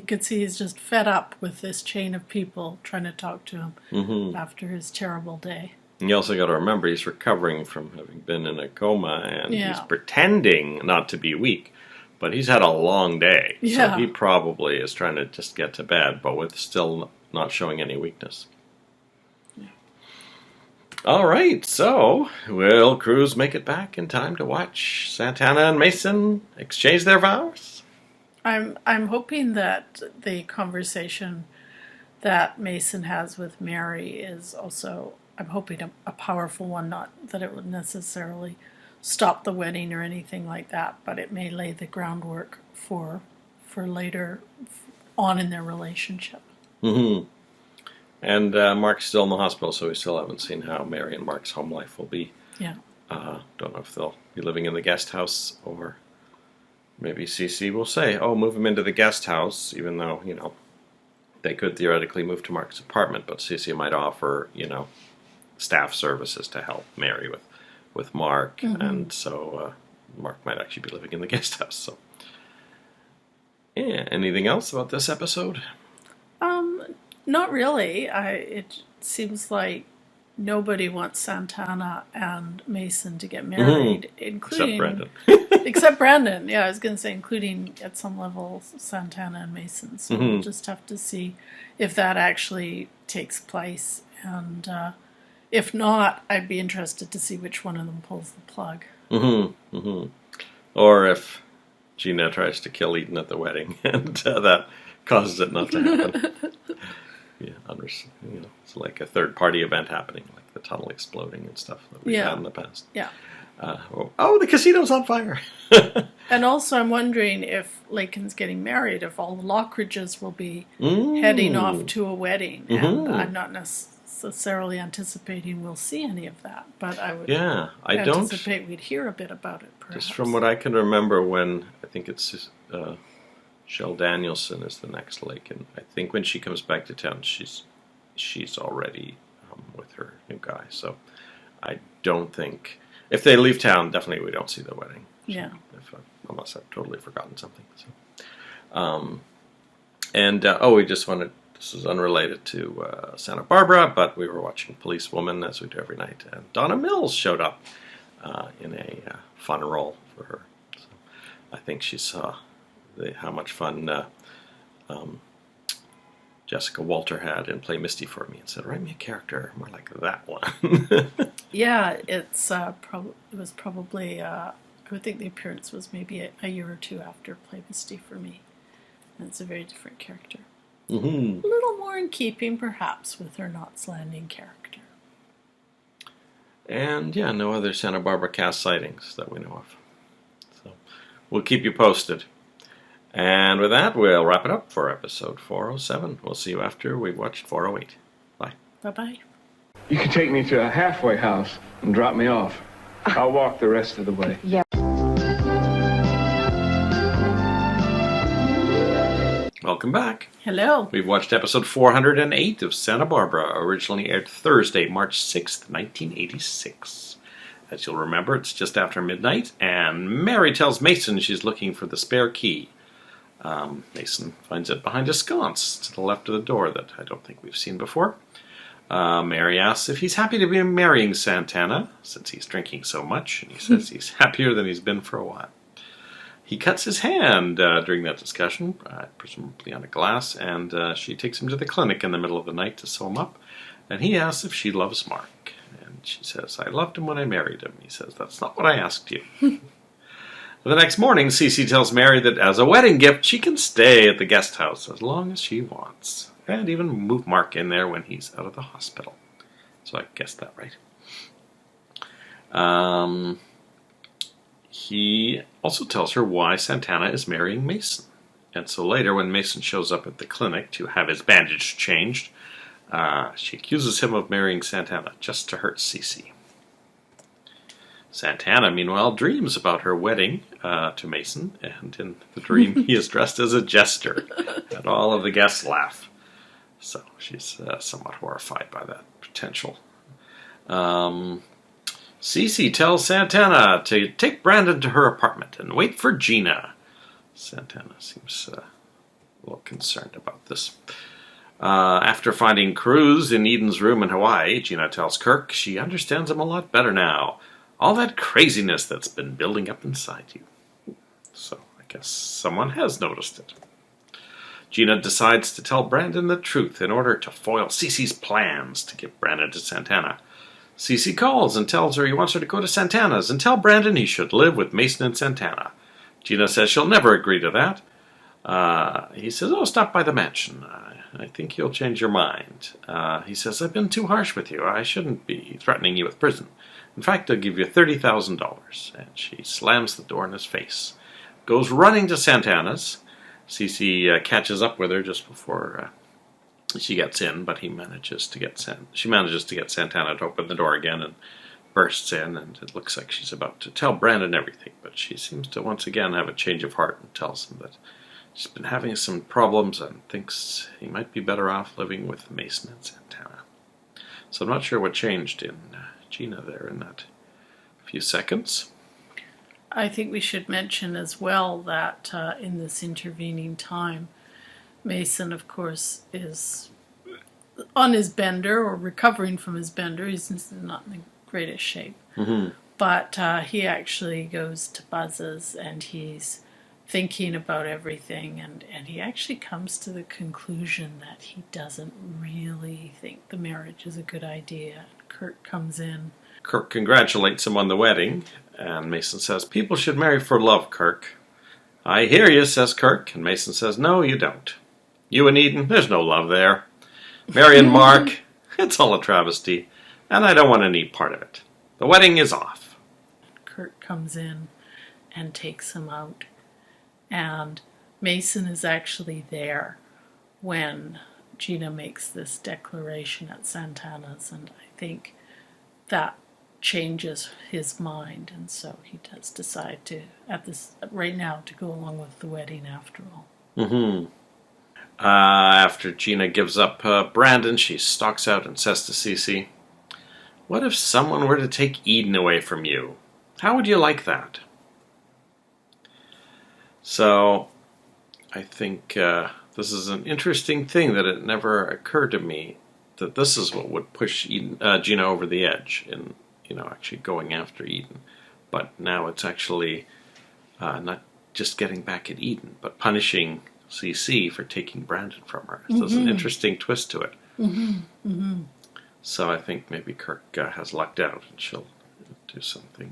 could see he's just fed up with this chain of people trying to talk to him after his terrible day. And you also got to remember he's recovering from having been in a coma, and he's pretending not to be weak, but he's had a long day. Yeah. So he probably is trying to just get to bed, but with still not showing any weakness. Yeah. All right, so will Cruz make it back in time to watch Santana and Mason exchange their vows? I'm hoping that the conversation that Mason has with Mary is also, I'm hoping, a powerful one, not that it would necessarily stop the wedding or anything like that, but it may lay the groundwork for later on in their relationship. Mm-hmm. And Mark's still in the hospital, so we still haven't seen how Mary and Mark's home life will be. Yeah. Don't know if they'll be living in the guest house, or maybe Cece will say, "Oh, move him into the guest house," even though, they could theoretically move to Mark's apartment, but Cece might offer, staff services to help Mary with Mark, and so Mark might actually be living in the guest house. So, yeah. Anything else about this episode? Not really. It seems like nobody wants Santana and Mason to get married, including... Except Brandon. Except Brandon. Yeah, I was going to say including, at some level, Santana and Mason. So we'll just have to see if that actually takes place. And if not, I'd be interested to see which one of them pulls the plug. Or if Gina tries to kill Eden at the wedding, and that causes it not to happen. Yeah, it's like a third-party event happening, like the tunnel exploding and stuff that we've had in the past. Yeah. The casino's on fire! And also, I'm wondering if Lakin's getting married, if all the Lockridges will be heading off to a wedding. And I'm not necessarily anticipating we'll see any of that, but I would anticipate we'd hear a bit about it, perhaps. Just from what I can remember, when I think it's Shell Danielson is the next Lakin. I think when she comes back to town, she's already with her new guy. So I don't think, if they leave town, definitely we don't see the wedding. Yeah. Unless I've totally forgotten something. So, we just wanted, this is unrelated to Santa Barbara, but we were watching Policewoman, as we do every night, and Donna Mills showed up in a fun role for her. So I think she saw how much fun Jessica Walter had in Play Misty for Me, and said, "Write me a character more like that one." Yeah, it was probably, I would think the appearance was maybe a year or two after Play Misty for Me. And it's a very different character. A little more in keeping, perhaps, with her Knots Landing character. And, no other Santa Barbara cast sightings that we know of. So, we'll keep you posted. And with that, we'll wrap it up for episode 407. We'll see you after we've watched 408. Bye. Bye-bye. You can take me to a halfway house and drop me off. I'll walk the rest of the way. Yeah. Welcome back. Hello. We've watched episode 408 of Santa Barbara, originally aired Thursday, March 6th, 1986. As you'll remember, it's just after midnight, and Mary tells Mason she's looking for the spare key. Mason finds it behind a sconce to the left of the door that I don't think we've seen before. Mary asks if he's happy to be marrying Santana, since he's drinking so much, and he says he's happier than he's been for a while. He cuts his hand during that discussion, presumably on a glass, and she takes him to the clinic in the middle of the night to sew him up, and he asks if she loves Mark. And she says, "I loved him when I married him." He says, "That's not what I asked you." The next morning, Cece tells Mary that as a wedding gift, she can stay at the guest house as long as she wants, and even move Mark in there when he's out of the hospital. So I guessed that right. He also tells her why Santana is marrying Mason. And so later, when Mason shows up at the clinic to have his bandage changed, she accuses him of marrying Santana just to hurt Cece. Santana, meanwhile, dreams about her wedding to Mason, and in the dream he is dressed as a jester, and all of the guests laugh. So she's somewhat horrified by that potential. Cece tells Santana to take Brandon to her apartment and wait for Gina. Santana seems a little concerned about this. After finding Cruz in Eden's room in Hawaii, Gina tells Kirk she understands him a lot better now. All that craziness that's been building up inside you. So I guess someone has noticed it. Gina decides to tell Brandon the truth in order to foil Cece's plans to give Brandon to Santana. Cece calls and tells her he wants her to go to Santana's and tell Brandon he should live with Mason and Santana. Gina says she'll never agree to that. He says, oh, stop by the mansion. I think you'll change your mind. He says, I've been too harsh with you. I shouldn't be threatening you with prison. In fact, I'll give you $30,000. And she slams the door in his face. Goes running to Santana's. Cece catches up with her just before she gets in, but she manages to get Santana to open the door again and bursts in, and it looks like she's about to tell Brandon everything, but she seems to once again have a change of heart and tells him that she's been having some problems and thinks he might be better off living with Mason and Santana. So I'm not sure what changed in Gina there in that few seconds. I think we should mention as well that in this intervening time, Mason, of course, is on his bender or recovering from his bender. He's not in the greatest shape. Mm-hmm. But he actually goes to Buzz's and he's thinking about everything, and he actually comes to the conclusion that he doesn't really think the marriage is a good idea. Kirk comes in. Kirk congratulates him on the wedding, and Mason says, people should marry for love, Kirk. I hear you, says Kirk, and Mason says, no, you don't. You and Eden, there's no love there. Mary and Mark, it's all a travesty, and I don't want any part of it. The wedding is off. Kirk comes in and takes him out, and Mason is actually there when Gina makes this declaration at Santana's, and I think that changes his mind, and so he does decide to, right now, to go along with the wedding after all. Mm-hmm. After Gina gives up Brandon, she stalks out and says to Cece, what if someone were to take Eden away from you? How would you like that? So, I think this is an interesting thing that it never occurred to me that this is what would push Gina over the edge in, actually going after Eden. But now it's actually not just getting back at Eden, but punishing Cece for taking Brandon from her. So there's an interesting twist to it. Mm-hmm. Mm-hmm. So I think maybe Kirk has lucked out and she'll do something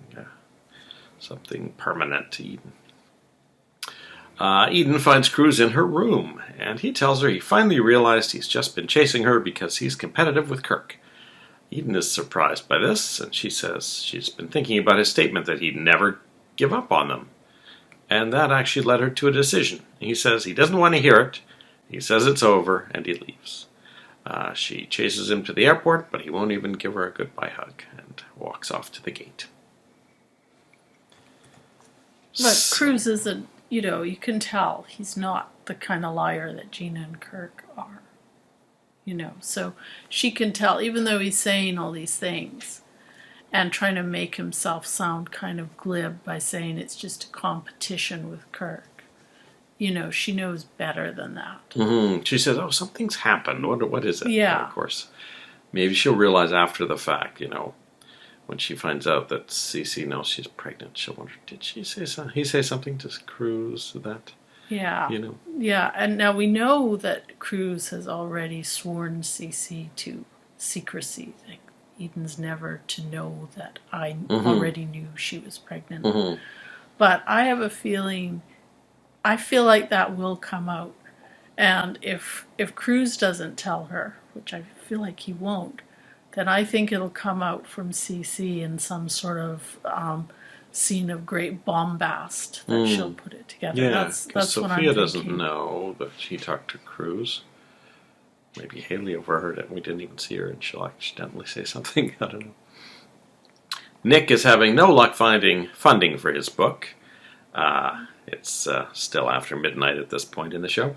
permanent to Eden. Eden finds Cruz in her room, and he tells her he finally realized he's just been chasing her because he's competitive with Kirk. Eden is surprised by this, and she says she's been thinking about his statement that he'd never give up on them. And that actually led her to a decision. He says he doesn't want to hear it. He says it's over, and he leaves. She chases him to the airport, but he won't even give her a goodbye hug, and walks off to the gate. But Cruz isn't, you can tell he's not the kind of liar that Gina and Kirk are. So she can tell, even though he's saying all these things and trying to make himself sound kind of glib by saying it's just a competition with Kirk. She knows better than that. Mm-hmm. She says, oh, something's happened. What is it? Yeah. And of course, maybe she'll realize after the fact, when she finds out that Cece knows she's pregnant, she'll wonder, did he say something to Cruz that? Yeah. Yeah, and now we know that Cruz has already sworn Cece to secrecy. Like, Eden's never to know that I already knew she was pregnant. Mm-hmm. But I have a feeling, I feel like that will come out. And if Cruz doesn't tell her, which I feel like he won't, then I think it'll come out from CC in some sort of scene of great bombast that she'll put it together. Yeah, That's what I'm Sophia thinking. doesn't know that she talked to Cruz. Maybe Haley overheard it and we didn't even see her and she'll accidentally say something. I don't know. Nick is having no luck finding funding for his book. It's still after midnight at this point in the show.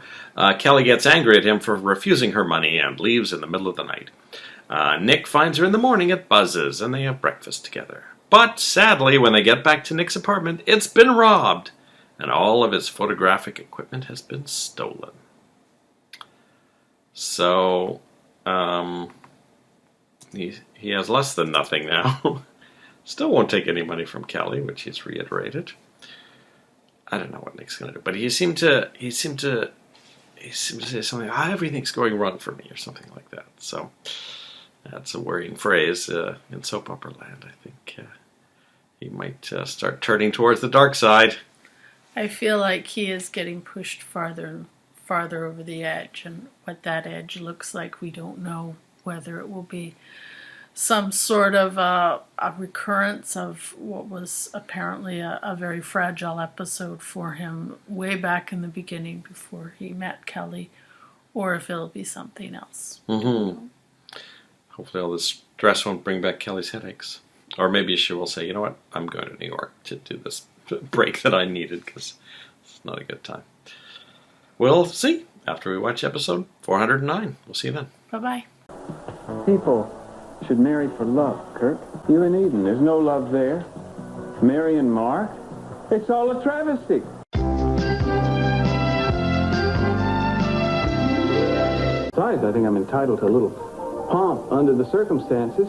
Kelly gets angry at him for refusing her money and leaves in the middle of the night. Nick finds her in the morning at Buzz's and they have breakfast together. But sadly, when they get back to Nick's apartment, it's been robbed and all of his photographic equipment has been stolen. So, he has less than nothing now. Still won't take any money from Kelly, which he's reiterated. I don't know what Nick's going to do, but he seemed to say something, everything's going wrong for me, or something like that. So, that's a worrying phrase in soap opera land. I think he might start turning towards the dark side. I feel like he is getting pushed farther and farther over the edge, and what that edge looks like, we don't know. Whether it will be some sort of a recurrence of what was apparently a very fragile episode for him way back in the beginning before he met Kelly, or if it'll be something else. Mm-hmm. Hopefully all this stress won't bring back Kelly's headaches. Or maybe she will say, you know what, I'm going to New York to do this break that I needed because it's not a good time. We'll see after we watch episode 409. We'll see you then. Bye-bye. People should marry for love, Kirk. You and Eden, there's no love there. Mary and Mark, it's all a travesty. Besides, I think I'm entitled to a little pomp under the circumstances.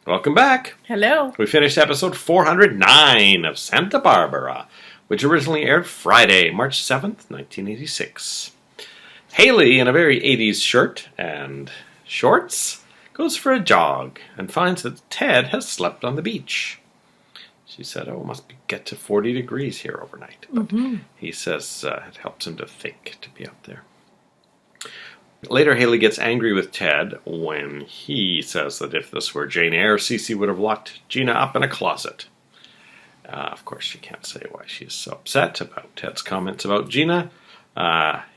Welcome back. Hello. We finished episode 409 of Santa Barbara, which originally aired Friday, March 7th, 1986. Haley, in a very 80s shirt and shorts, goes for a jog and finds that Ted has slept on the beach. She said, it must get to 40 degrees here overnight. But he says it helps him to think to be out there. Later, Haley gets angry with Ted when he says that if this were Jane Eyre, Cece would have locked Gina up in a closet. Of course, she can't say why she is so upset about Ted's comments about Gina.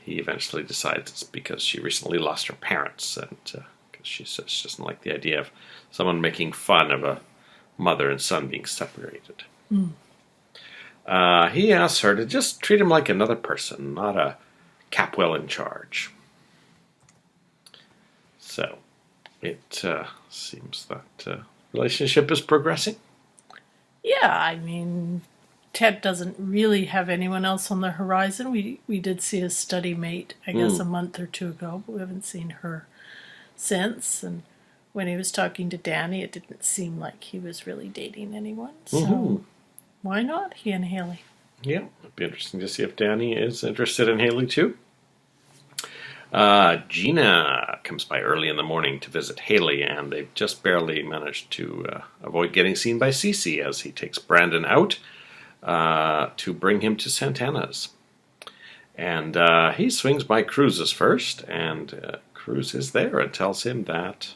He eventually decides it's because she recently lost her parents, and because she says she doesn't like the idea of someone making fun of a mother and son being separated. He asks her to just treat him like another person, not a Capwell in charge. So, it seems that relationship is progressing. Yeah, I mean, Ted doesn't really have anyone else on the horizon. We did see his study mate, I guess, a month or two ago, but we haven't seen her since. And when he was talking to Danny, it didn't seem like he was really dating anyone. So why not he and Haley? Yeah, it'd be interesting to see if Danny is interested in Haley too. Gina comes by early in the morning to visit Haley, and they've just barely managed to avoid getting seen by Cece as he takes Brandon out to bring him to Santana's. And he swings by Cruz's first, and Cruz is there and tells him that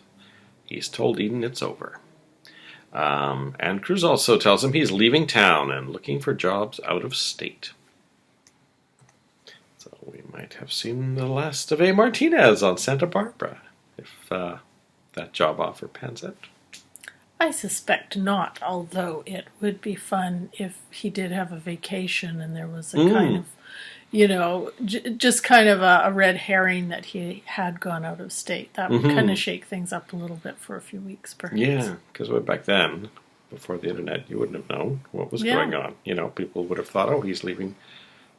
he's told Eden it's over. And Cruz also tells him he's leaving town and looking for jobs out of state. So we might have seen the last of A. Martinez on Santa Barbara, if that job offer pans out. I suspect not, although it would be fun if he did have a vacation and there was a kind of, just kind of a red herring that he had gone out of state. That would kind of shake things up a little bit for a few weeks, perhaps. Yeah, because back then, before the internet, you wouldn't have known what was going on. People would have thought, he's leaving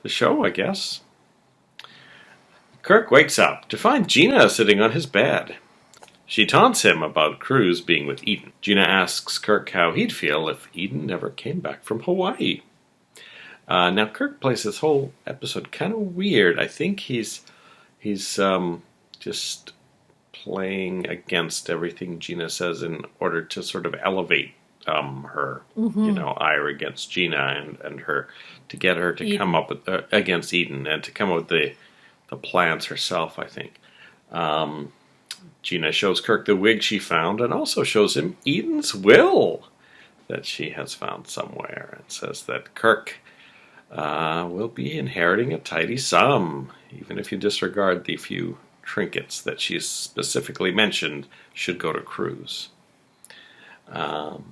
the show, I guess. Kirk wakes up to find Gina sitting on his bed. She taunts him about Cruz being with Eden. Gina asks Kirk how he'd feel if Eden never came back from Hawaii. Now, Kirk plays this whole episode kind of weird. I think he's just playing against everything Gina says in order to sort of elevate her, ire against Gina and her, to get her to Eden. Come up with against Eden and to come up with the plans herself, I think. Gina shows Kirk the wig she found and also shows him Eden's will that she has found somewhere, and says that Kirk will be inheriting a tidy sum, even if you disregard the few trinkets that she's specifically mentioned should go to Cruz. And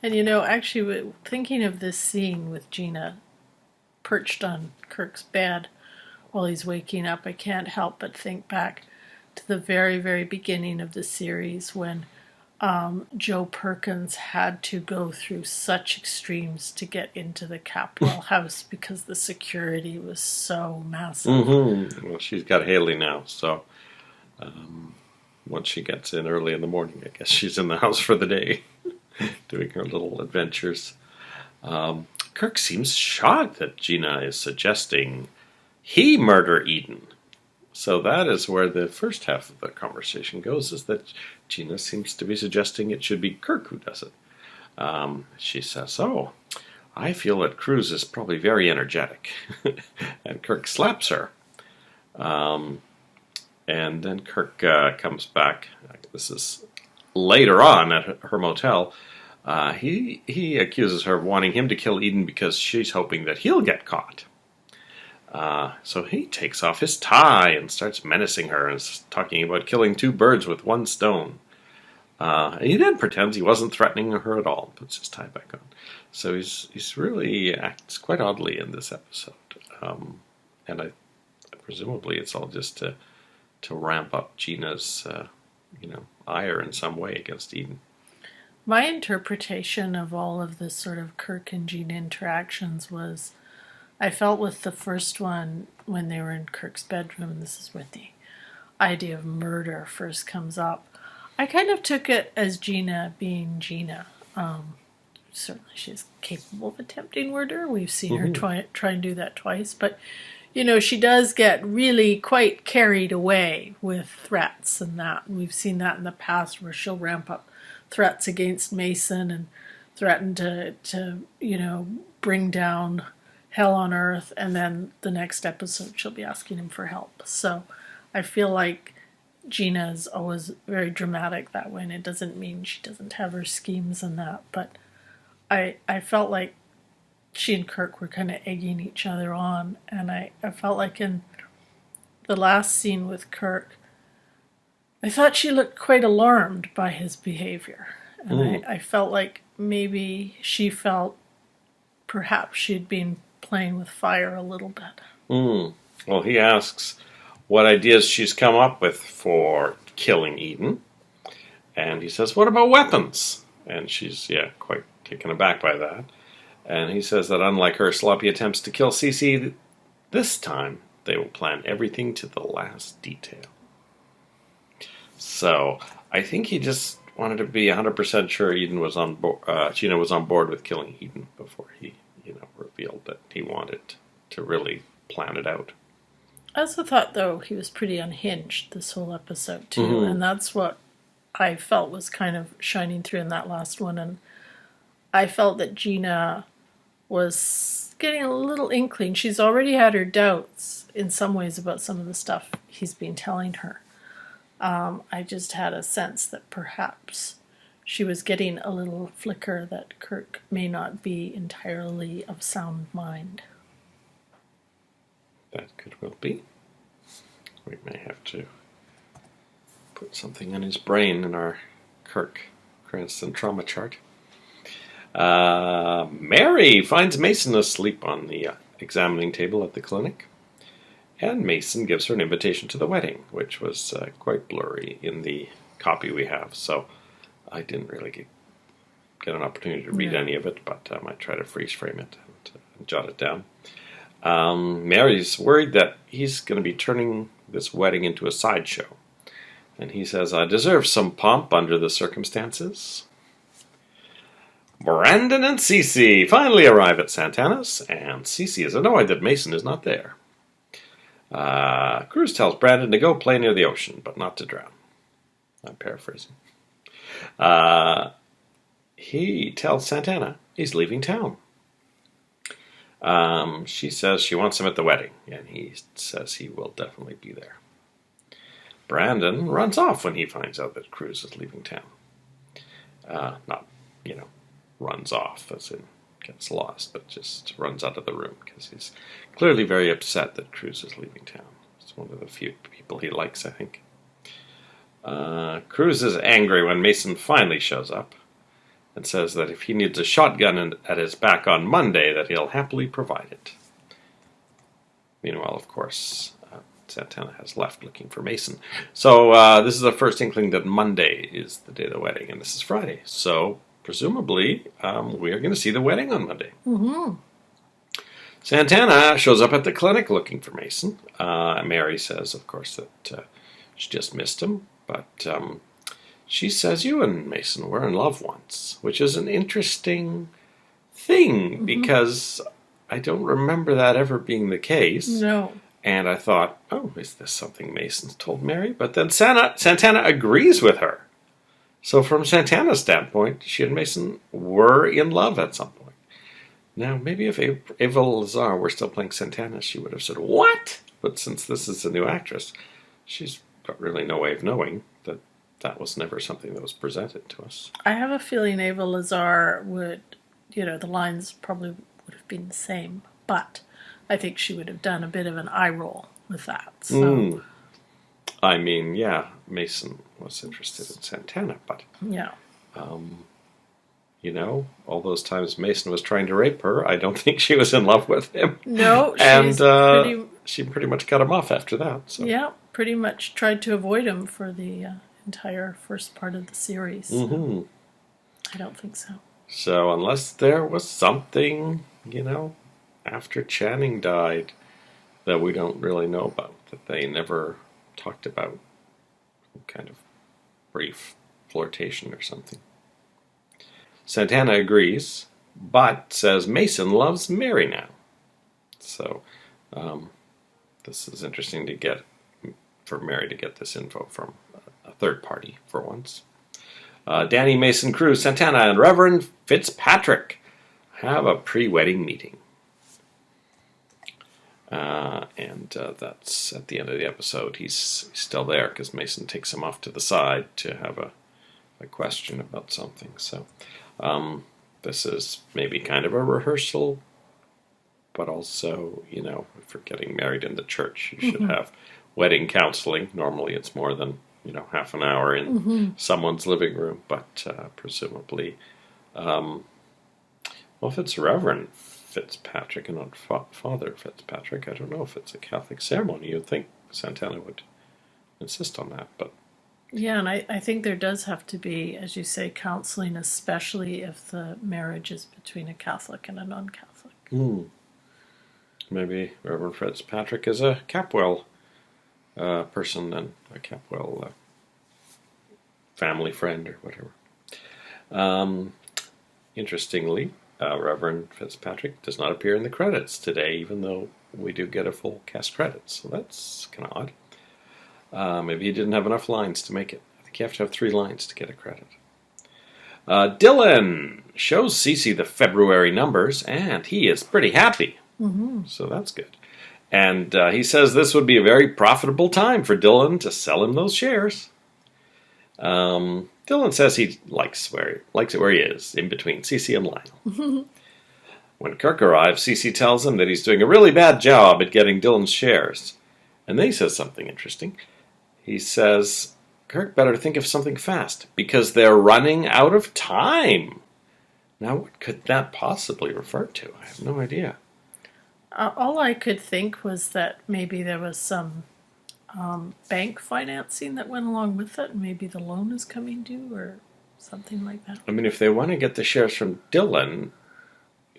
you know, actually, thinking of this scene with Gina perched on Kirk's bed while he's waking up, I can't help but think back to the very, very beginning of the series when Joe Perkins had to go through such extremes to get into the Capitol House because the security was so massive. Mm-hmm. Well, she's got Haley now, so once she gets in early in the morning, I guess she's in the house for the day, doing her little adventures. Kirk seems shocked that Gina is suggesting he murder Eden. So that is where the first half of the conversation goes, is that Gina seems to be suggesting it should be Kirk who does it. She says, "Oh, I feel that Cruz is probably very energetic." And Kirk slaps her. And then Kirk comes back. This is later on at her motel. He accuses her of wanting him to kill Eden because she's hoping that he'll get caught. So he takes off his tie and starts menacing her and talking about killing two birds with one stone. And he then pretends he wasn't threatening her at all, puts his tie back on. So he's really acts quite oddly in this episode. And presumably it's all just to ramp up Gina's ire in some way against Eden. My interpretation of all of this sort of Kirk and Gina interactions was, I felt with the first one, when they were in Kirk's bedroom, and this is where the idea of murder first comes up, I kind of took it as Gina being Gina. Certainly she's capable of attempting murder. We've seen her try and do that twice. But, you know, she does get really quite carried away with threats and that. We've seen that in the past where she'll ramp up threats against Mason and threaten to bring down hell on earth, and then the next episode she'll be asking him for help. So I feel like Gina is always very dramatic that way, and it doesn't mean she doesn't have her schemes and that, but I felt like she and Kirk were kind of egging each other on, and I felt like in the last scene with Kirk, I thought she looked quite alarmed by his behavior, and I felt like maybe she felt perhaps she'd been playing with fire a little bit. Well, he asks what ideas she's come up with for killing Eden. And he says, "What about weapons?" And she's, quite taken aback by that. And he says that unlike her sloppy attempts to kill Cece, this time they will plan everything to the last detail. So I think he just wanted to be 100% sure Eden was on board. Gina was on board with killing Eden before he revealed that he wanted to really plan it out. I also thought, though, he was pretty unhinged this whole episode, too. And that's what I felt was kind of shining through in that last one. And I felt that Gina was getting a little inkling. She's already had her doubts in some ways about some of the stuff he's been telling her. I just had a sense that perhaps she was getting a little flicker that Kirk may not be entirely of sound mind. That could well be. We may have to put something in his brain in our Kirk Cranston trauma chart. Mary finds Mason asleep on the examining table at the clinic. And Mason gives her an invitation to the wedding, which was quite blurry in the copy we have. So I didn't really get an opportunity to read any of it, but I might try to freeze frame it and jot it down. Mary's worried that he's going to be turning this wedding into a sideshow. And he says, "I deserve some pomp under the circumstances." Brandon and Cece finally arrive at Santana's, and Cece is annoyed that Mason is not there. Cruz tells Brandon to go play near the ocean, but not to drown. I'm paraphrasing. He tells Santana he's leaving town. She says she wants him at the wedding, and he says he will definitely be there. Brandon runs off when he finds out that Cruz is leaving town. Not, runs off as in gets lost, but just runs out of the room because he's clearly very upset that Cruz is leaving town. It's one of the few people he likes, I think. Cruz is angry when Mason finally shows up and says that if he needs a shotgun at his back on Monday, that he'll happily provide it. Meanwhile, of course, Santana has left looking for Mason. So this is the first inkling that Monday is the day of the wedding, and this is Friday. So presumably, we are going to see the wedding on Monday. Mm-hmm. Santana shows up at the clinic looking for Mason. Mary says, of course, that she just missed him, but she says you and Mason were in love once, which is an interesting thing because I don't remember that ever being the case. No. And I thought, oh, is this something Mason's told Mary? But then Santana agrees with her. So from Santana's standpoint, she and Mason were in love at some point. Now, maybe if Ava Lazar were still playing Santana, she would have said, what? But since this is a new actress, she's got really no way of knowing that that was never something that was presented to us. I have a feeling Ava Lazar would, the lines probably would have been the same, but I think she would have done a bit of an eye roll with that. So. I mean, yeah, Mason was interested in Santana, but... Yeah. All those times Mason was trying to rape her, I don't think she was in love with him. No, she pretty much cut him off after that. So. Yeah, pretty much tried to avoid him for the entire first part of the series. So I don't think so. So unless there was something, after Channing died that we don't really know about, that they never talked about, some kind of brief flirtation or something. Santana agrees, but says Mason loves Mary now. So this is interesting to get, for Mary to get this info from a third party for once. Danny, Mason, Cruz, Santana, and Reverend Fitzpatrick have a pre-wedding meeting. And that's at the end of the episode. He's still there because Mason takes him off to the side to have a question about something. So this is maybe kind of a rehearsal, but also, if you're getting married in the church, you should have wedding counseling. Normally it's more than, half an hour in someone's living room, but presumably, if it's Reverend Fitzpatrick and not Father Fitzpatrick, I don't know if it's a Catholic ceremony. You'd think Santana would insist on that, but... Yeah, and I think there does have to be, as you say, counseling, especially if the marriage is between a Catholic and a non-Catholic. Maybe Reverend Fitzpatrick is a Capwell person and a Capwell family friend or whatever. Interestingly, Reverend Fitzpatrick does not appear in the credits today, even though we do get a full cast credits. So that's kind of odd. Maybe he didn't have enough lines to make it. I think you have to have 3 lines to get a credit. Dylan shows Cece the February numbers, and he is pretty happy. So that's good. And he says this would be a very profitable time for Dylan to sell him those shares. Dylan says he likes it where he is, in between Cece and Lionel. When Kirk arrives, Cece tells him that he's doing a really bad job at getting Dylan's shares. And then he says something interesting. He says, Kirk better think of something fast, because they're running out of time. Now, what could that possibly refer to? I have no idea. All I could think was that maybe there was some bank financing that went along with it, and maybe the loan is coming due or something like that. I mean, if they want to get the shares from Dylan,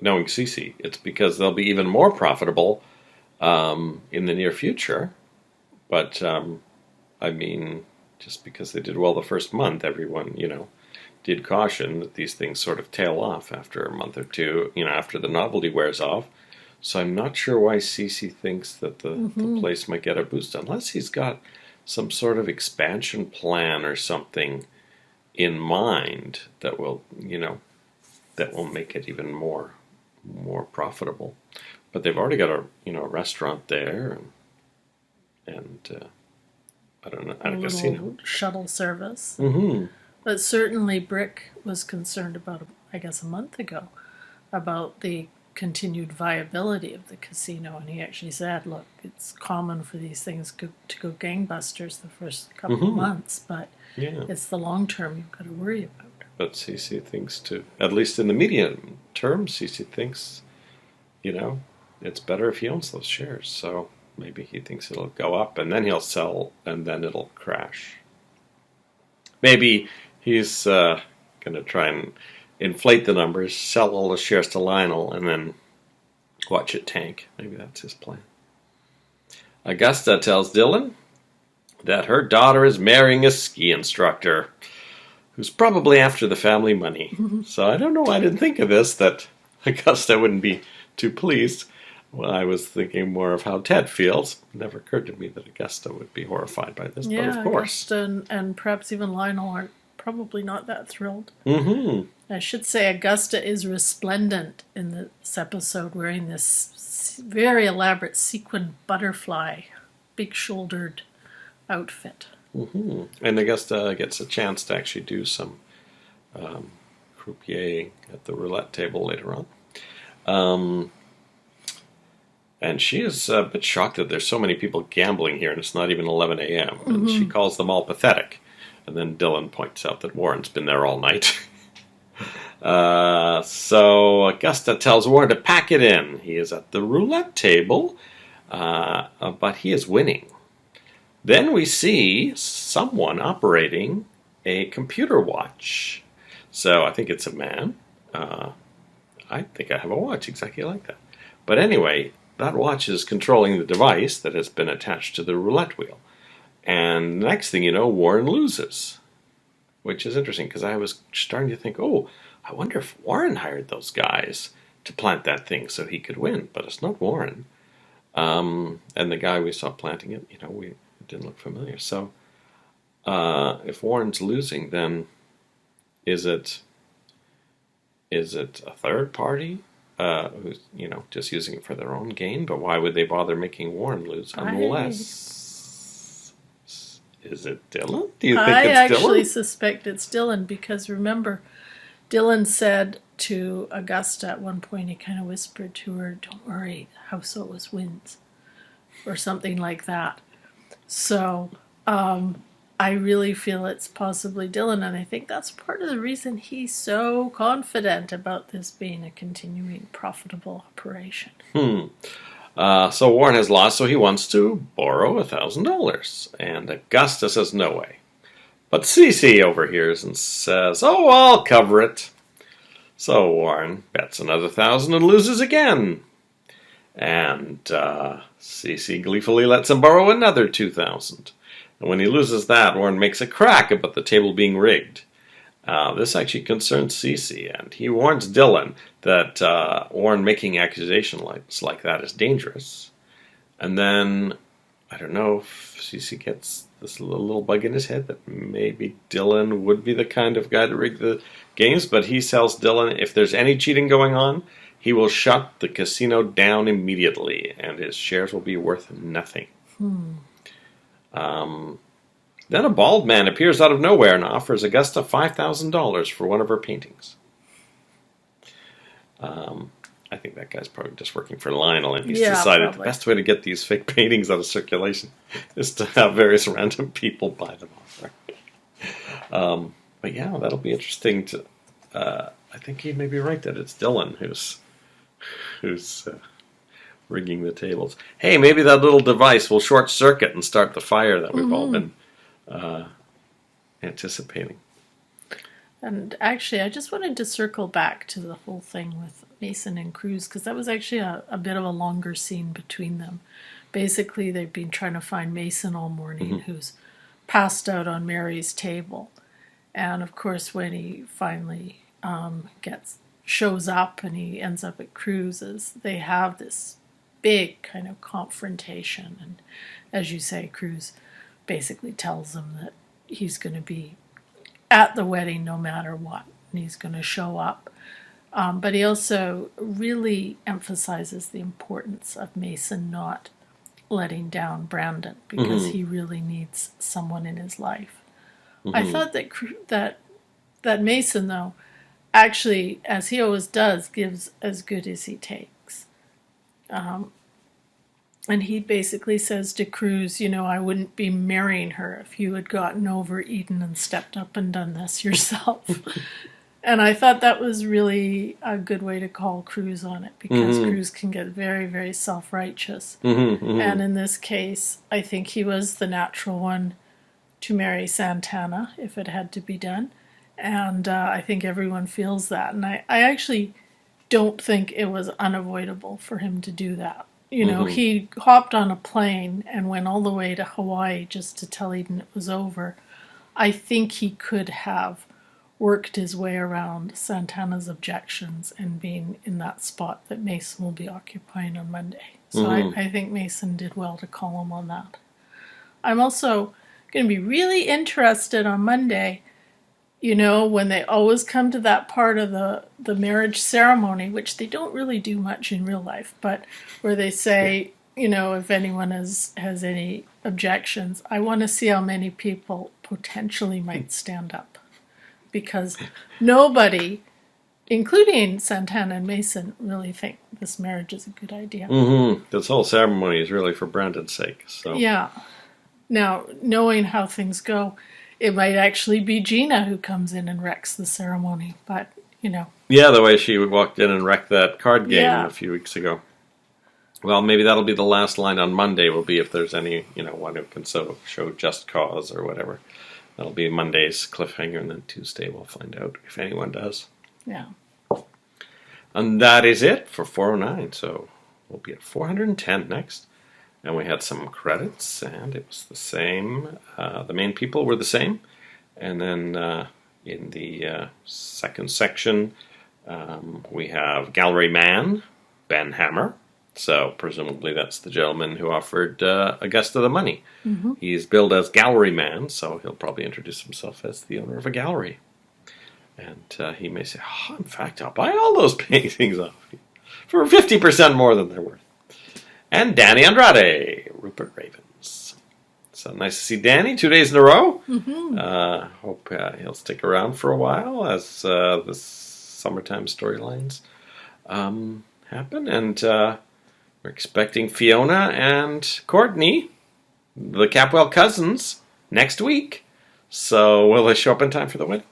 knowing Cece, it's because they'll be even more profitable in the near future. But, I mean, just because they did well the first month, everyone, did caution that these things sort of tail off after a month or two, after the novelty wears off. So I'm not sure why Cece thinks that the place might get a boost, unless he's got some sort of expansion plan or something in mind that will, that will make it even more profitable. But they've already got a restaurant there, and I don't know, a at a little casino. shuttle service. Mm-hmm. But certainly Brick was concerned about, I guess, a month ago, about the continued viability of the casino. And he actually said, look, it's common for these things to go gangbusters the first couple of months, but Yeah. it's the long term you've got to worry about. But CC thinks at least in the medium term, CC thinks, it's better if he owns those shares. So maybe he thinks it'll go up and then he'll sell and then it'll crash. Maybe he's going to try and inflate the numbers, sell all the shares to Lionel, and then watch it tank. Maybe that's his plan. Augusta tells Dylan that her daughter is marrying a ski instructor who's probably after the family money. So I don't know why I didn't think of this, that Augusta wouldn't be too pleased. Well, I was thinking more of how Ted feels. It never occurred to me that Augusta would be horrified by this, Yeah, but of course. Augusta and perhaps even Lionel aren't probably not that thrilled. Mm-hmm. I should say Augusta is resplendent in this episode, wearing this very elaborate sequin butterfly, big-shouldered outfit. Mm-hmm. And Augusta gets a chance to actually do some croupier at the roulette table later on. And she is a bit shocked that there's so many people gambling here and it's not even 11 a.m. And she calls them all pathetic. And then Dylan points out that Warren's been there all night. So Augusta tells Warren to pack it in. He is at the roulette table, but he is winning. Then we see someone operating a computer watch. So I think it's a man. I think I have a watch exactly like that. But anyway, that watch is controlling the device that has been attached to the roulette wheel. And next thing you know, Warren loses. Which is interesting, because I was starting to think, I wonder if Warren hired those guys to plant that thing so he could win. But it's not Warren. And the guy we saw planting it, it didn't look familiar. So if Warren's losing, then is it a third party who's just using it for their own gain? But why would they bother making Warren lose unless is it Dylan? Do you think I it's Dylan? actually suspect it's Dylan because remember, Dylan said to Augusta at one point, he kind of whispered to her, "Don't worry, house always wins," or something like that. So I really feel it's possibly Dylan, and I think that's part of the reason he's so confident about this being a continuing profitable operation. So Warren has lost, so he wants to borrow $1,000. And Augusta says no way. But Cece overhears and says, I'll cover it. So Warren bets another $1,000 and loses again. And Cece gleefully lets him borrow another $2,000. And when he loses that, Warren makes a crack about the table being rigged. This actually concerns Cece, and he warns Dylan that Warren making accusations like that is dangerous. And then, I don't know if Cece gets this little bug in his head that maybe Dylan would be the kind of guy to rig the games, but he tells Dylan if there's any cheating going on, he will shut the casino down immediately, and his shares will be worth nothing. Then a bald man appears out of nowhere and offers Augusta $5,000 for one of her paintings. I think that guy's probably just working for Lionel, and he's decided the best way to get these fake paintings out of circulation is to have various random people buy them off. But yeah, that'll be interesting to. I think he may be right that it's Dylan who's rigging the tables. Hey, maybe that little device will short circuit and start the fire that we've all been anticipating. And actually, I just wanted to circle back to the whole thing with Mason and Cruz, because that was actually a bit of a longer scene between them. Basically, they've been trying to find Mason all morning, who's passed out on Mary's table. And of course, when he finally shows up and he ends up at Cruz's, they have this big kind of confrontation. And as you say, Cruz basically tells him that he's going to be at the wedding no matter what, and he's going to show up. But he also really emphasizes the importance of Mason not letting down Brandon because he really needs someone in his life. I thought that Mason, though, actually, as he always does, gives as good as he takes. And he basically says to Cruz, I wouldn't be marrying her if you had gotten over Eden and stepped up and done this yourself. And I thought that was really a good way to call Cruz on it, because Cruz can get very, very self-righteous. And in this case, I think he was the natural one to marry Santana if it had to be done. And I think everyone feels that. And I actually don't think it was unavoidable for him to do that. He hopped on a plane and went all the way to Hawaii just to tell Eden it was over. I think he could have worked his way around Santana's objections and being in that spot that Mason will be occupying on Monday. So I think Mason did well to call him on that. I'm also going to be really interested on Monday, when they always come to that part of the marriage ceremony, which they don't really do much in real life, but where they say, if anyone has any objections, I want to see how many people potentially might stand up. Because nobody, including Santana and Mason, really think this marriage is a good idea. This whole ceremony is really for Brandon's sake. So yeah. Now, knowing how things go, it might actually be Gina who comes in and wrecks the ceremony, but, Yeah, the way she walked in and wrecked that card game a few weeks ago. Well, maybe that'll be the last line on Monday, will be if there's any, one who can show just cause or whatever. That'll be Monday's cliffhanger, and then Tuesday we'll find out if anyone does. Yeah. And that is it for 409, so we'll be at 410 next. And we had some credits, and it was the same. The main people were the same. And then in the second section, we have Gallery Man, Ben Hammer. So presumably that's the gentleman who offered Augusta the money. He's billed as Gallery Man, so he'll probably introduce himself as the owner of a gallery. And he may say, in fact, I'll buy all those paintings off you for 50% more than they're worth. And Danny Andrade, Rupert Ravens. So nice to see Danny 2 days in a row. Hope he'll stick around for a while as the summertime storylines happen. And we're expecting Fiona and Courtney, the Capwell cousins, next week. So will they show up in time for the wedding?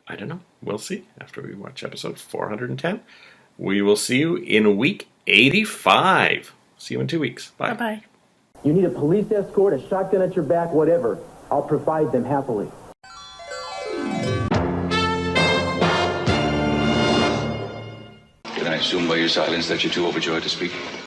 I don't know. We'll see after we watch episode 410. We will see you in week 85. See you in 2 weeks. Bye. Bye-bye. You need a police escort, a shotgun at your back, whatever. I'll provide them happily. Can I assume by your silence that you're too overjoyed to speak?